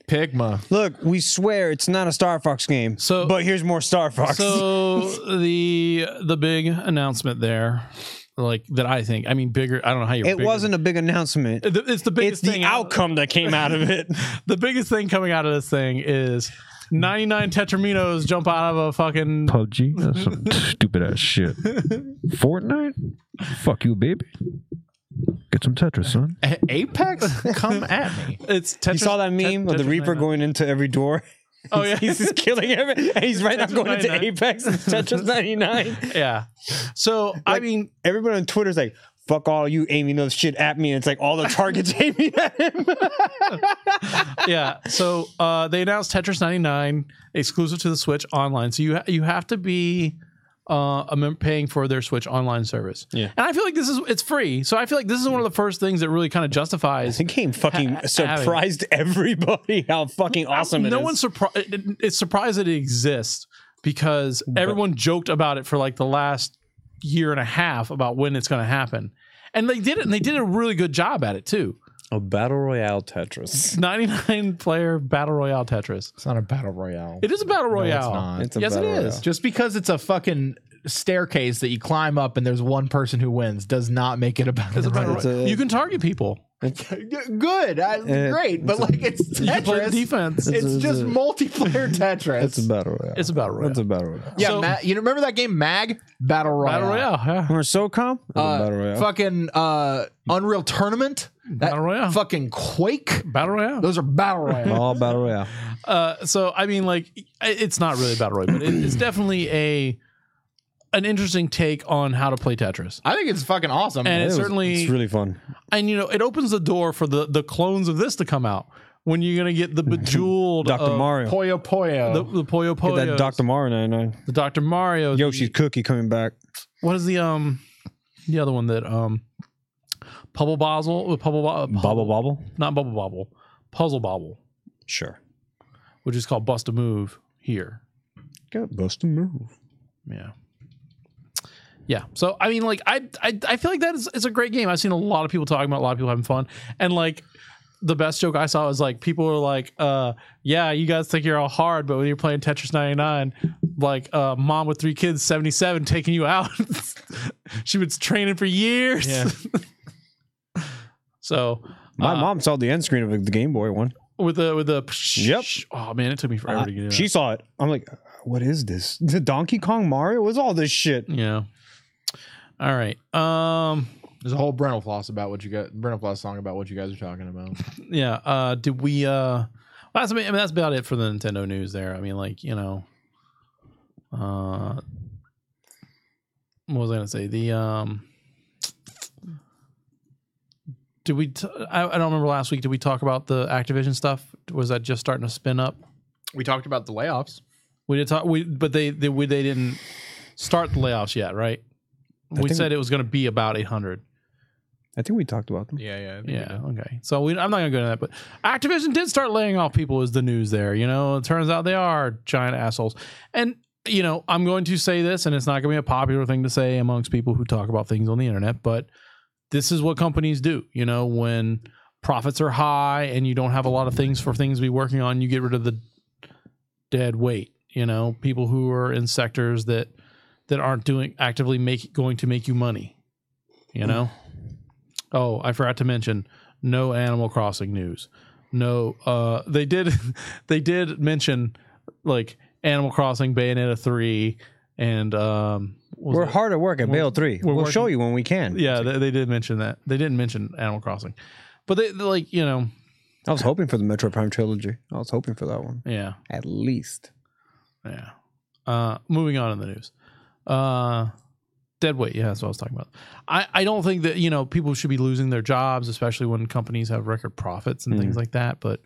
Pigma. Look, we swear it's not a Star Fox game. So- but here's more Star Fox. So the big announcement there, like that, I think. I mean, bigger. I don't know how you. It wasn't a big announcement. It's the biggest It's the thing outcome that came out of it. The biggest thing coming out of this thing is 99 Tetraminos jump out of a fucking PUBG? That's some stupid ass shit. Fortnite? Fuck you, baby. Get some Tetris, son. Apex, come at me. It's Tetris. You saw that meme of the Reaper going into every door? Oh yeah, He's just killing everything. And he's right now Tetris going into 99. Apex and Tetris 99. Yeah. So I mean, Everybody on Twitter's like, fuck all you aiming those shit at me. And it's like all the targets aiming at him. yeah. So they announced Tetris 99 exclusive to the Switch online. So you have to be paying for their Switch online service. Yeah. And I feel like it's free. So I feel like this is one of the first things that really kind of justifies. The game fucking surprised everybody how fucking awesome it is. No one's surprised. It's surprised that it exists because everyone joked about it for like the last year and a half about when it's going to happen. And they did it, and they did a really good job at it too. A battle royale Tetris. 99 player battle royale Tetris. It's not a battle royale. It is a battle royale. it's not. It's a Yes, it battle is. royale. Just because it's a fucking staircase that you climb up and there's one person who wins does not make it a battle It's a battle royale. It's a- royale. You can target people. Good, great, but like it's You can play the Tetris. defense. It's just multiplayer Tetris. It's a battle royale. It's a battle royale. It's a battle royale. Yeah, So- you remember that game Mag? Battle Royale. Battle royale. Yeah. Remember SOCOM? It's a battle royale. Fucking Unreal Tournament. That Battle Royale. Fucking Quake. Battle royale. Those are battle royale. All battle royale. So I mean, like, it's not really a battle royale, but it's definitely an interesting take on how to play Tetris. I think it's fucking awesome. And it's certainly It's really fun. and it opens the door for the clones of this to come out when you're gonna get the bejeweled Dr. Mario. Poyo Poyo. the Puyo Get Puyo, that Dr. Mario 99. the Dr. Mario, Yoshi's Cookie coming back. what is the other one that Bubble Bobble, Bobble Bobble? not Bubble Bobble, Puzzle Bobble, Sure. which is called Bust a Move here. Got bust a move. Yeah. So I mean, like, I feel like it's a great game. I've seen a lot of people talking about it, a lot of people having fun, and like the best joke I saw was like people were like, yeah, you guys think you're all hard, but when you're playing Tetris 99, like mom with 3 kids, 77, taking you out. She was training for years. Yeah. So My mom saw the end screen of the Game Boy one. with the Yep. Oh man, it took me forever to get it. She saw it. I'm like, what is this? The Donkey Kong Mario? What's all this shit? Yeah. All right. There's a whole Brental Floss about what you got. Brental Floss song about what you guys are talking about. Yeah. Did we? That's about it for the Nintendo news. There. I mean, like, what was I gonna say? Did we? I don't remember last week. Did we talk about the Activision stuff? Was that just starting to spin up? We talked about the layoffs. We did talk. But they didn't start the layoffs yet, right? We said it was going to be about 800. I think we talked about them. Yeah. Yeah. Okay. So I'm not going to go into that, but Activision did start laying off people. Is the news there? It turns out they are giant assholes. And I'm going to say this, and it's not going to be a popular thing to say amongst people who talk about things on the internet, but this is what companies do. When profits are high and you don't have a lot of things to be working on, you get rid of the dead weight. People who are in sectors that aren't going to make you money. Oh, I forgot to mention, no Animal Crossing news. No, they did mention like Animal Crossing, Bayonetta 3, and we're hard at work at Bale 3. We'll show you when we can. Yeah, they did mention that. They didn't mention Animal Crossing, but they like I was hoping for the Metro Prime trilogy. I was hoping for that one. Yeah, At least. yeah. Moving on in the news. Dead weight. Yeah, that's what I was talking about. I don't think that, people should be losing their jobs, especially when companies have record profits and things like that. But,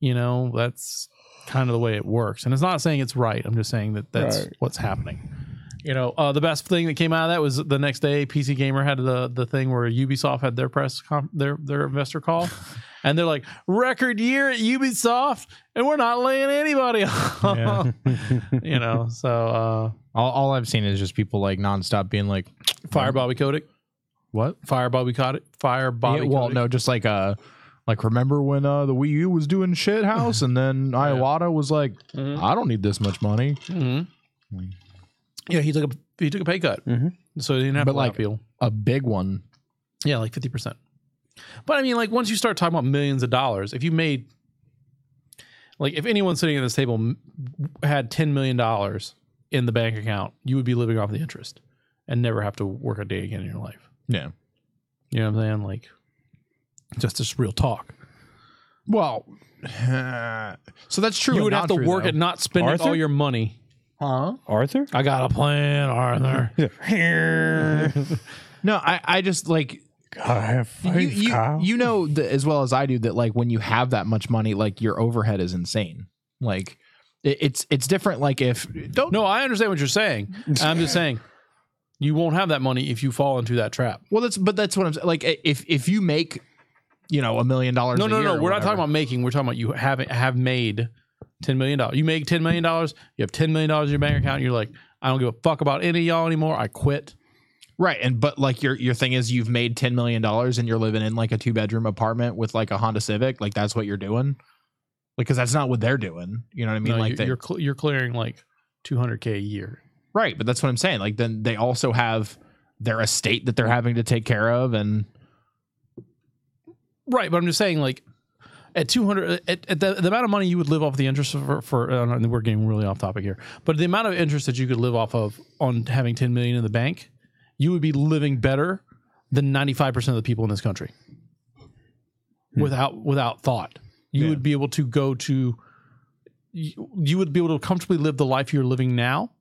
that's kind of the way it works. And it's not saying it's right. I'm just saying that's what's happening. The best thing that came out of that was the next day, PC Gamer had the thing where Ubisoft had their their investor call. And they're like, record year at Ubisoft, and we're not laying anybody off. Yeah. So All I've seen is just people like nonstop being like, fire Bobby Kotick. what? Fire Bobby Kotick. Fire Bobby Yeah, well, Kotick. no, just like remember when the Wii U was doing shit house, and then Iwata was like, I don't need this much money. Mm-hmm. Yeah, he took a pay cut, so he didn't have to appeal. A big one. Yeah, like 50%. But I mean, like, once you start talking about millions of dollars, if you made, like, if anyone sitting at this table had $10 million in the bank account, you would be living off the interest and never have to work a day again in your life. Yeah. You know what I'm saying? Like, just real talk. Well, so that's true. You would have to work at not spending Arthur? all your money. Huh? Arthur? I got a plan, Arthur. No, I just like, I have faith, Kyle. as well as I do that, like, when you have that much money, like, your overhead is insane. Like, it's different. Like, No, I understand what you're saying. I'm just saying you won't have that money if you fall into that trap. well, that's what I'm saying. Like, if you make, $1 million. No. We're not talking about making. We're talking about you have made $10 million. You make $10 million. You have $10 million in your bank account. And you're like, I don't give a fuck about any of y'all anymore. I quit. Right. But like your thing is you've made $10 million and you're living in like a 2-bedroom apartment with like a Honda Civic. Like, that's what you're doing. Like, cause that's not what they're doing. You know what I mean? No, like you're clearing like $200K a year. right. But that's what I'm saying. Like, then they also have their estate that they're having to take care of. And Right, but I'm just saying, like, at 200, at the amount of money you would live off the interest for we're getting really off topic here, but the amount of interest that you could live off of on having 10 million in the bank, you would be living better than 95% of the people in this country without thought. You would be able to you would be able to comfortably live the life you're living now,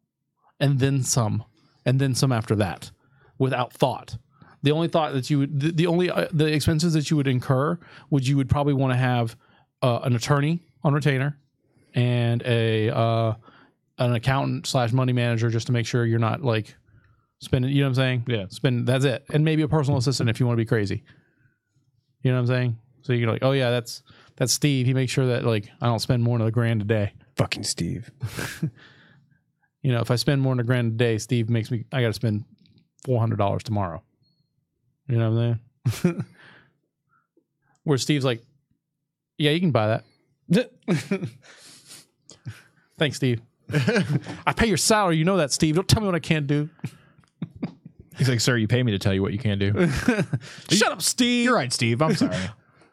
and then some after that, without thought. The only thought that you would, the expenses that you would incur you would probably want to have an attorney on retainer and an accountant / money manager just to make sure you're not like spending, you know what I'm saying? Yeah. That's it. And maybe a personal assistant if you want to be crazy. You know what I'm saying? So you're like, oh yeah, that's Steve. He makes sure that like I don't spend more than $1,000 a day. Fucking Steve. You know, if I spend more than $1,000 a day, Steve I got to spend $400 tomorrow. You know what I'm saying? Where Steve's like, yeah, you can buy that. Thanks, Steve. I pay your salary. You know that, Steve. Don't tell me what I can't do. He's like, sir, you pay me to tell you what you can't do. Shut up, Steve. You're right, Steve. I'm sorry.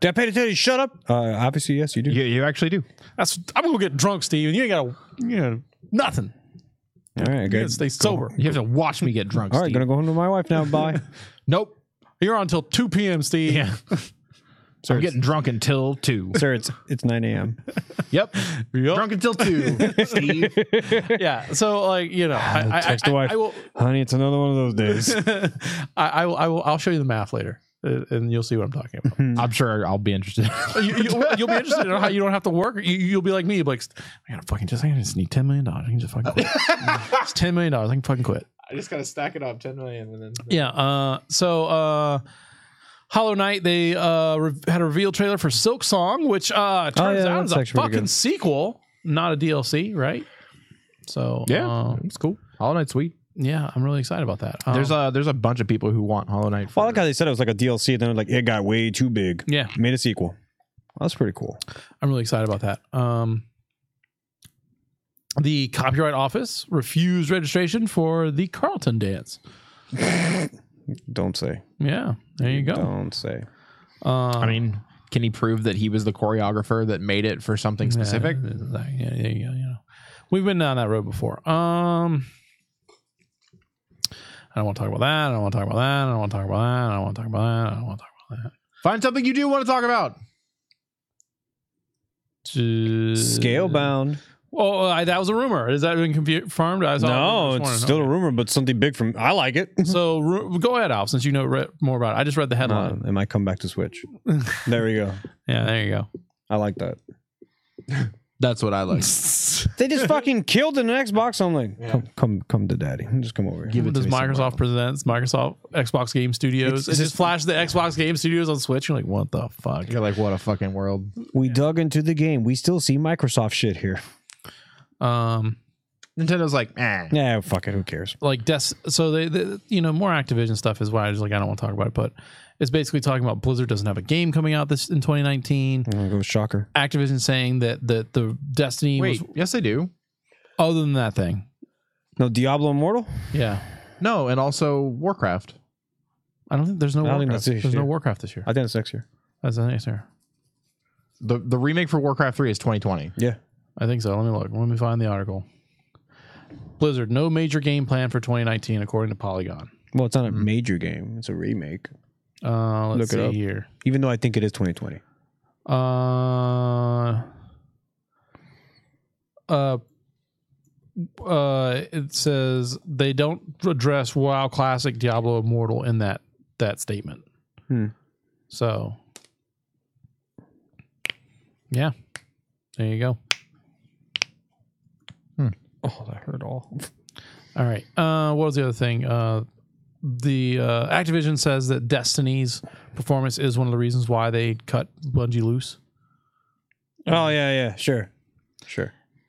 Did I pay to tell you shut up? Obviously, yes, you do. You actually do. I'm going to get drunk, Steve, and you ain't got nothing. All right, You good. gotta stay sober. You have to watch me get drunk, All right, Steve. gonna go home to my wife now. Bye. Nope. You're on until 2 p.m., Steve. Yeah. So I'm getting drunk until 2. Sir, it's 9 a.m. Yep. Drunk until 2, Steve. Yeah. So, like, you know, Text the wife. I will. Honey, it's another one of those days. I'll show you the math later, and you'll see what I'm talking about. I'm sure I'll be interested. You'll be interested in how you don't have to work. You'll be like me. You'll be like, I just need $10 million. I can just fucking quit. It's $10 million. I can fucking quit. I just gotta stack it up, 10 million, and then So Hollow Knight, they had a reveal trailer for Silk Song, which turns out is a fucking sequel, not a DLC, right? So it's cool. Hollow Knight's sweet. Yeah, I'm really excited about that. There's a bunch of people who want Hollow Knight. Well, I like how they said it was like a DLC, then like it got way too big. Yeah, made a sequel. That's pretty cool. I'm really excited about that. The Copyright Office refused registration for the Carlton dance. Don't say. Yeah, there you go. Don't say. I mean, can he prove that he was the choreographer that made it for something specific? Yeah, there you go. You know, we've been down that road before. I don't want to talk about that. I don't want to talk about that. I don't want to talk about that. I don't want to talk about that. I don't want to talk about that. Find something you do want to talk about. Scalebound. Well, that was a rumor. Is that been confirmed? No, it's still a rumor, but something big from. I like it. So go ahead, Alf, since you know more about it. I just read the headline. It might come back to Switch. There we go. Yeah, there you go. I like that. That's what I like. They just fucking killed an Xbox. I'm like, come to daddy. Just come over here. Does Microsoft presents Microsoft Xbox Game Studios? It just flashed the Xbox Game Studios on Switch. You're like, what the fuck? You're like, what a fucking world. We dug into the game. We still see Microsoft shit here. Nintendo's like, yeah, fuck it. Who cares? Like, so they more Activision stuff is why I just like I don't want to talk about it, but it's basically talking about Blizzard doesn't have a game coming out in 2019. Go shocker. Activision saying that the Destiny. Wait, yes, they do. Other than that thing, no Diablo Immortal. Yeah, no, and also Warcraft. I don't think there's no Warcraft. There's no Warcraft this year. I think it's next year. That's next year. The remake for Warcraft 3 is 2020. Yeah. I think so. Let me look. Let me find the article. Blizzard, no major game plan for 2019, according to Polygon. Well, it's not a major game. It's a remake. Let's look see it up here. Even though I think it is 2020. It says they don't address WoW Classic Diablo Immortal in that statement. So, yeah. There you go. Oh, that hurt all. All right. What was the other thing? The Activision says that Destiny's performance is one of the reasons why they cut Bungie loose. Oh, yeah. Sure.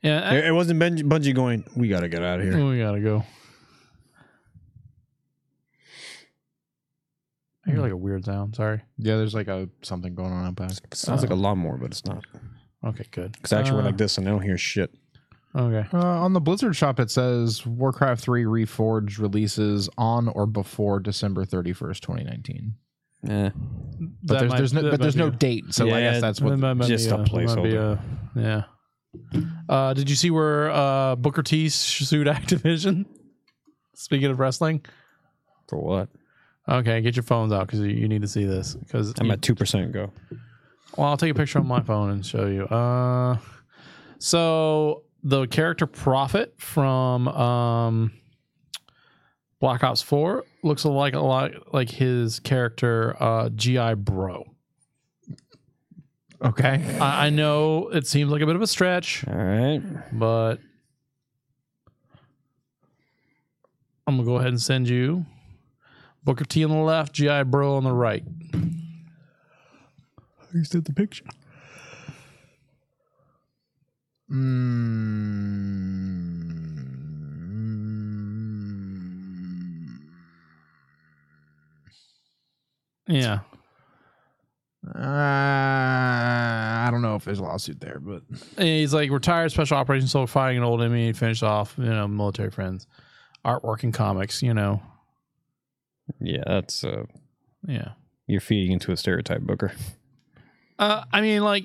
Yeah. It wasn't Bungie going, we got to get out of here. We got to go. I hear like a weird sound. Sorry. Yeah, there's like something going on up back. It sounds like a lawnmower, but it's not. Okay, good. Because I actually went like this and I don't hear shit. Okay. On the Blizzard shop, it says Warcraft 3 Reforged releases on or before December 31st, 2019. Yeah. But there's no date, so I guess that's what just a placeholder. Yeah. Did you see where Booker T sued Activision? Speaking of wrestling, For what? okay, get your phones out because you need to see this. Because I'm at 2% go. Well, I'll take a picture on my phone and show you. So the character Prophet from Black Ops 4 looks a lot like his character GI Bro. Okay. I know it seems like a bit of a stretch, All right. but I'm gonna go ahead and send you Booker T on the left, GI Bro on the right. You said the picture. Yeah. I don't know if there's a lawsuit there, but He's like retired special operations soldier fighting an old enemy, finished off, military friends, artwork and comics, Yeah, that's Yeah. you're feeding into a stereotype, Booker. I mean, like,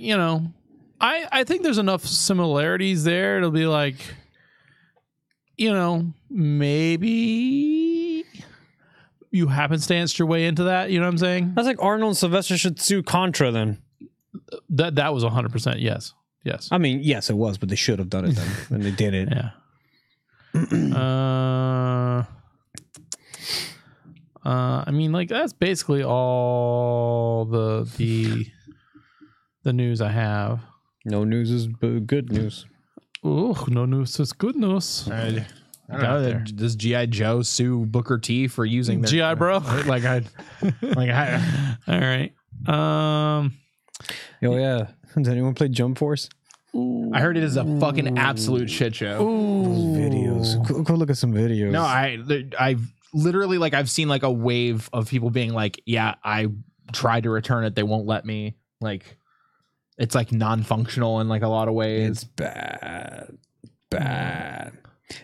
I think there's enough similarities there. It'll be like, maybe you happenstanced your way into that. You know what I'm saying? That's like Arnold and Sylvester should sue Contra then. That was 100% yes. Yes. I mean, yes, it was, but they should have done it then when they did it. Yeah. I mean, like, that's basically all the news I have. No news is good news. Ooh, no news is good news. I don't know. Does G.I. Joe sue Booker T for using their G.I. Bro? All right. Oh yeah. Does anyone play Jump Force? I heard it is a fucking absolute shit show. Videos. Go look at some videos. No, I've literally I've seen a wave of people being like, yeah, I tried to return it, they won't let me. It's non-functional in a lot of ways. It's bad.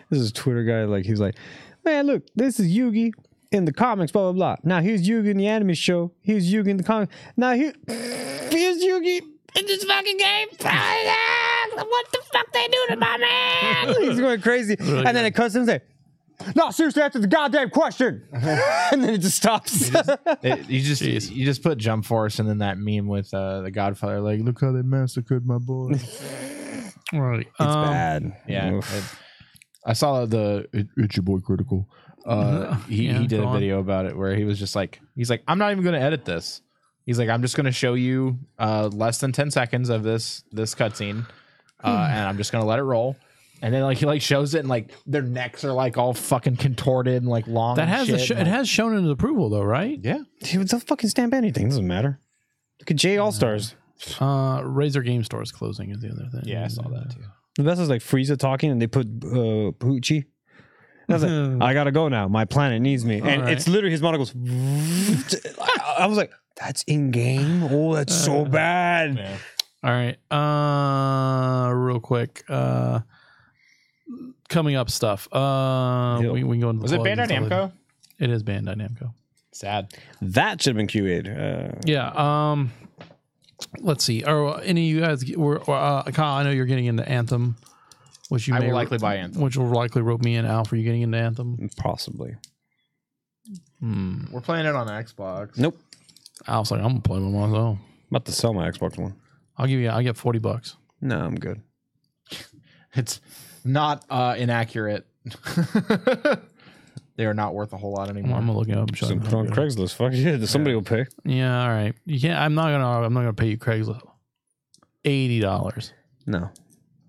This is a Twitter guy, he's like, man, look, this is Yugi in the comics, blah, blah, blah. Now here's Yugi in the anime show. Here's Yugi in the comics. Now here's Yugi in this fucking game. What the fuck they do to my man? He's going crazy. Really and then it cuts him and say, no, seriously, answer the goddamn question. And then it just stops. You just put Jump Force and then that meme with the Godfather, look how they massacred my boy. Right. It's bad. Yeah. I saw it's your boy Critical. He did a video about it where he was just he's like, I'm not even going to edit this. He's like, I'm just going to show you less than 10 seconds of this cutscene, and I'm just going to let it roll. And then he shows it and their necks are all fucking contorted and long. That has it has shown his approval though, right? Yeah. Dude, they'll fucking stamp anything. Doesn't matter. Look at J All Stars. Razor Game Store is closing is the other thing. Yeah, I saw that too. The best is Frieza talking and they put Poochie. I was like, I gotta go now. My planet needs me. And it's literally his model goes. I was like, that's in game. Oh, that's so bad. Yeah. All right. Real quick. Coming up stuff. We can go into. Was it Bandai Namco? It is Bandai Namco. Sad. That should have been QA'd. Yeah. Let's see. Are any of you guys Kyle, I know you're getting into Anthem, which you I may will likely buy Anthem. which will likely rope me in. Alf, are you getting into Anthem? Possibly. We're playing it on Xbox. Nope. Alf's like, I'm gonna play with myself. I'm about to sell my Xbox One. I get $40. No, I'm good. It's not inaccurate. They are not worth a whole lot anymore. I'm gonna look it up. So put on Craigslist. Fuck yeah, somebody will pay. Yeah, all right. You can't. I'm not gonna pay you Craigslist. $80. No.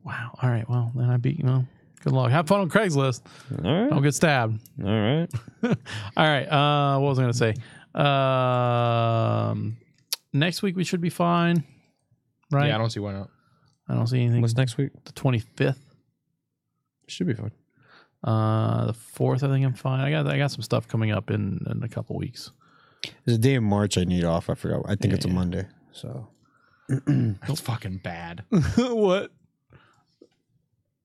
Wow. All right. Well, then I beat you. Well, good luck. Have fun on Craigslist. All right. Don't get stabbed. All right. All right. What was I gonna say? Next week we should be fine. Right? Yeah, I don't see why not. I don't see anything. What's next week? The 25th. Should be fine. The 4th, I think I'm fine. I got some stuff coming up in a couple weeks. There's a day in March I need off. I forgot. I think it's a Monday. So That's fucking bad. What?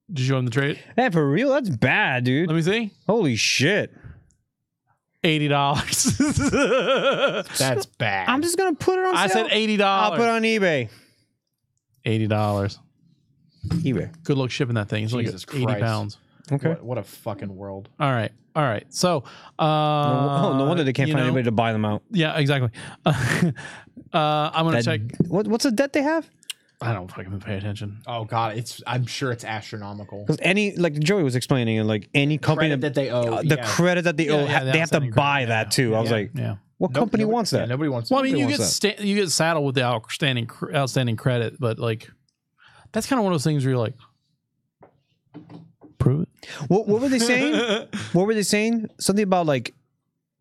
Did you join the trade? hey, for real? That's bad, dude. Let me see. Holy shit. $80. That's bad. I'm just gonna put it on. I sale. said $80. I'll put it on eBay. $80. eBay. Good luck shipping that thing. It's Jesus like 80 Christ. pounds. Okay. What a fucking world. All right. So, no wonder they can't find anybody to buy them out. Yeah, exactly. I'm gonna check. What's the debt they have? I don't fucking pay attention. Oh god, I'm sure it's astronomical. Because like Joey was explaining, like any company Credit that they owe, the credit that they owe, Yeah, the they have to outstanding buy credit, that too. I was like, Yeah. what company wants that? Yeah, nobody wants. Well, I mean, you wants you get saddled with the outstanding credit, but like, that's kind of one of those things where you're like, prove it. What were they saying? What were they saying? Something about like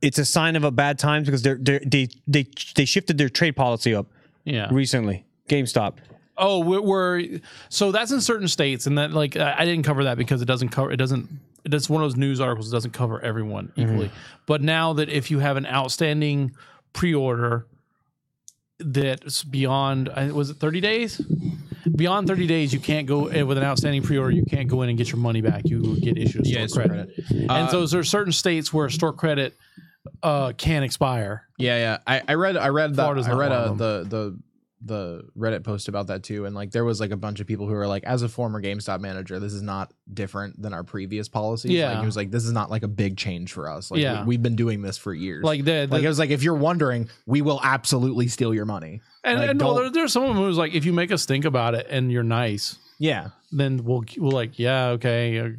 it's a sign of a bad time because they shifted their trade policy up. Yeah. Recently, GameStop. Oh, we're so that's in certain states, and that like I didn't cover that because it's one of those news articles that doesn't cover everyone equally. Mm-hmm. But now that if you have an outstanding pre-order that's beyond, was it 30 days? Beyond 30 days, you can't go with an outstanding pre-order. You can't go in and get your money back. You get issued a store credit. And so there are certain states where store credit can expire. Yeah. I read the Reddit post about that too, and like there was like a bunch of people who were like, as a former GameStop manager, this is not different than our previous policies. Yeah, like, it was like, this is not like a big change for us. Like we've been doing this for years. Like it was like, if you're wondering, we will absolutely steal your money. And there's someone who's like, if you make us think about it and you're nice, then we'll like, yeah, okay,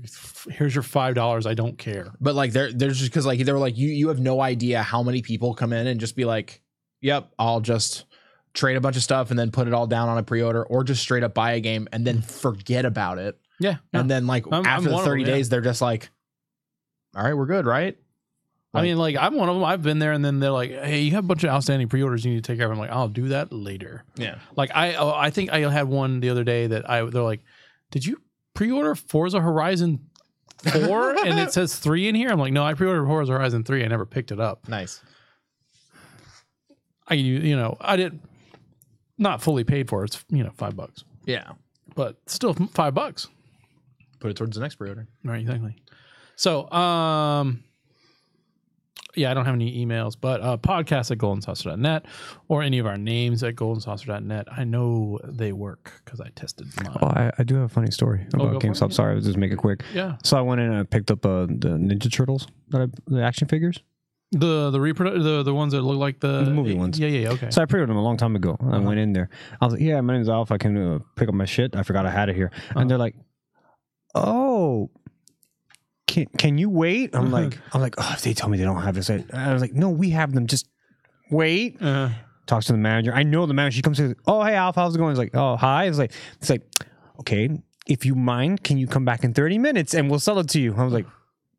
here's your $5. I don't care. But like there's just because like they were like, you have no idea how many people come in and just be like, yep, I'll just trade a bunch of stuff and then put it all down on a pre-order, or just straight up buy a game and then forget about it. Yeah. And then like after the 30 days, they're just like, all right, we're good, right? I mean, like I'm one of them. I've been there, and then they're like, hey, you have a bunch of outstanding pre-orders you need to take care of. I'm like, I'll do that later. Yeah. Like I think I had one the other day that they're like, did you pre-order Forza Horizon 4? And it says 3 in here. I'm like, no, I pre-ordered Forza Horizon 3. I never picked it up. Nice. I didn't. Not fully paid for. It's $5. Yeah, but still $5. Put it towards the next pre-order. Right, exactly. So, yeah, I don't have any emails, but podcast at goldensaucer.net or any of our names at goldensaucer.net. I know they work because I tested mine. Oh, I do have a funny story about GameStop. Sorry, I'll just make it quick. Yeah. So I went in and I picked up the Ninja Turtles, the action figures. The ones that look like the movie ones. Yeah, okay. So I pre-ordered them a long time ago. I went in there. I was like, yeah, my name's Alf. I came to pick up my shit. I forgot I had it here. And they're like, oh, can you wait? I'm like, oh, if they tell me they don't have this. I was like, no, we have them. Just wait. Talks to the manager. I know the manager. She comes in, oh, hey, Alf, how's it going? He's like, oh, hi. It's like, okay, if you mind, can you come back in 30 minutes and we'll sell it to you? I was like,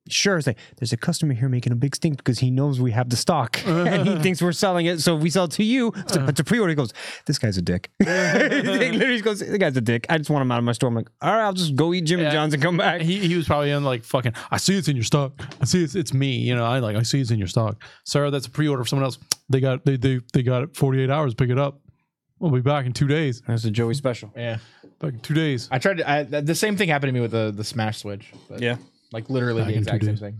sure. It's like, there's a customer here making a big stink because he knows we have the stock and he thinks we're selling it, so we sell it to you. But to pre-order, he goes, this guy's a dick. He literally goes, this guy's a dick. I just want him out of my store. I'm like, all right, I'll just go eat Jimmy John's and come back. He was probably in like fucking, I see it's in your stock. I see it's me. I see it's in your stock. Sir, that's a pre-order for someone else. They got it 48 hours. Pick it up. We'll be back in 2 days. That's a Joey special. Yeah. Back in 2 days. I tried to, the same thing happened to me with the Smash Switch. But yeah. Like literally the exact same thing.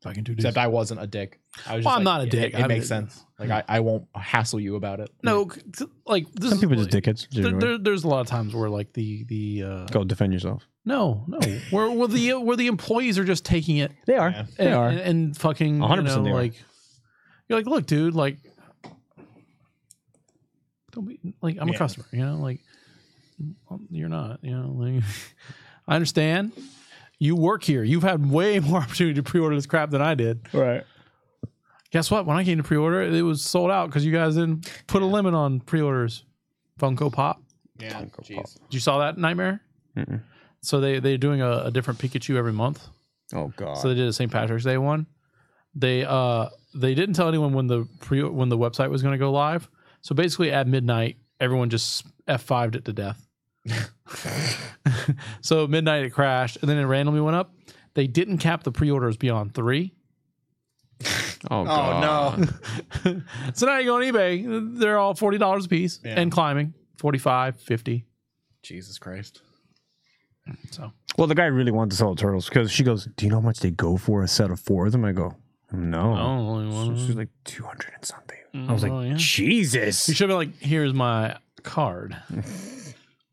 Back in 2 days. Except I wasn't a dick. I was I'm just not a dick. It makes sense. Like I won't hassle you about it. No, like this some people are just dickheads. There's a lot of times where like the go defend yourself. No, where the employees are just taking it. They are. Yeah. They are. And fucking 100%. Like you're like, look, dude, like don't be like I'm a customer. Like you're not. Like I understand. You work here. You've had way more opportunity to pre-order this crap than I did. Right. Guess what? When I came to pre-order, it was sold out because you guys didn't put a limit on pre-orders. Funko Pop. Yeah. Jeez. Did you saw that Nightmare? Mm-mm. So they're doing a different Pikachu every month. Oh god. So they did a St. Patrick's Day one. They didn't tell anyone when the website was going to go live. So basically at midnight, everyone just F5'd it to death. So at midnight it crashed and then it randomly went up. They didn't cap the pre-orders beyond 3. Oh god. No. So now you go on eBay, they're all $40 a piece and climbing. 45, 50. Jesus Christ. So well, the guy really wanted to sell the turtles because she goes, do you know how much they go for a set of 4 of them? I go, No. only She was like 200 and something. I was like, Jesus. You should be like, here's my card.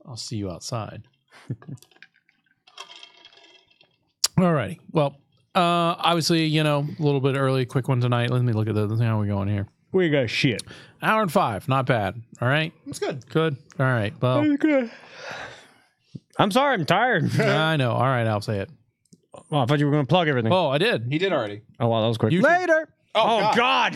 I'll see you outside. Alrighty. Well, obviously, a little bit early, quick one tonight. Let me look at this. Let's see how we're going here. We got shit. Hour and 5. Not bad. All right. That's good. Good. All right. Well, Good. I'm sorry. I'm tired. I know. All right. I'll say it. Oh, I thought you were going to plug everything. Oh, I did. He did already. Oh, wow. That was quick. You- Later. Oh, God.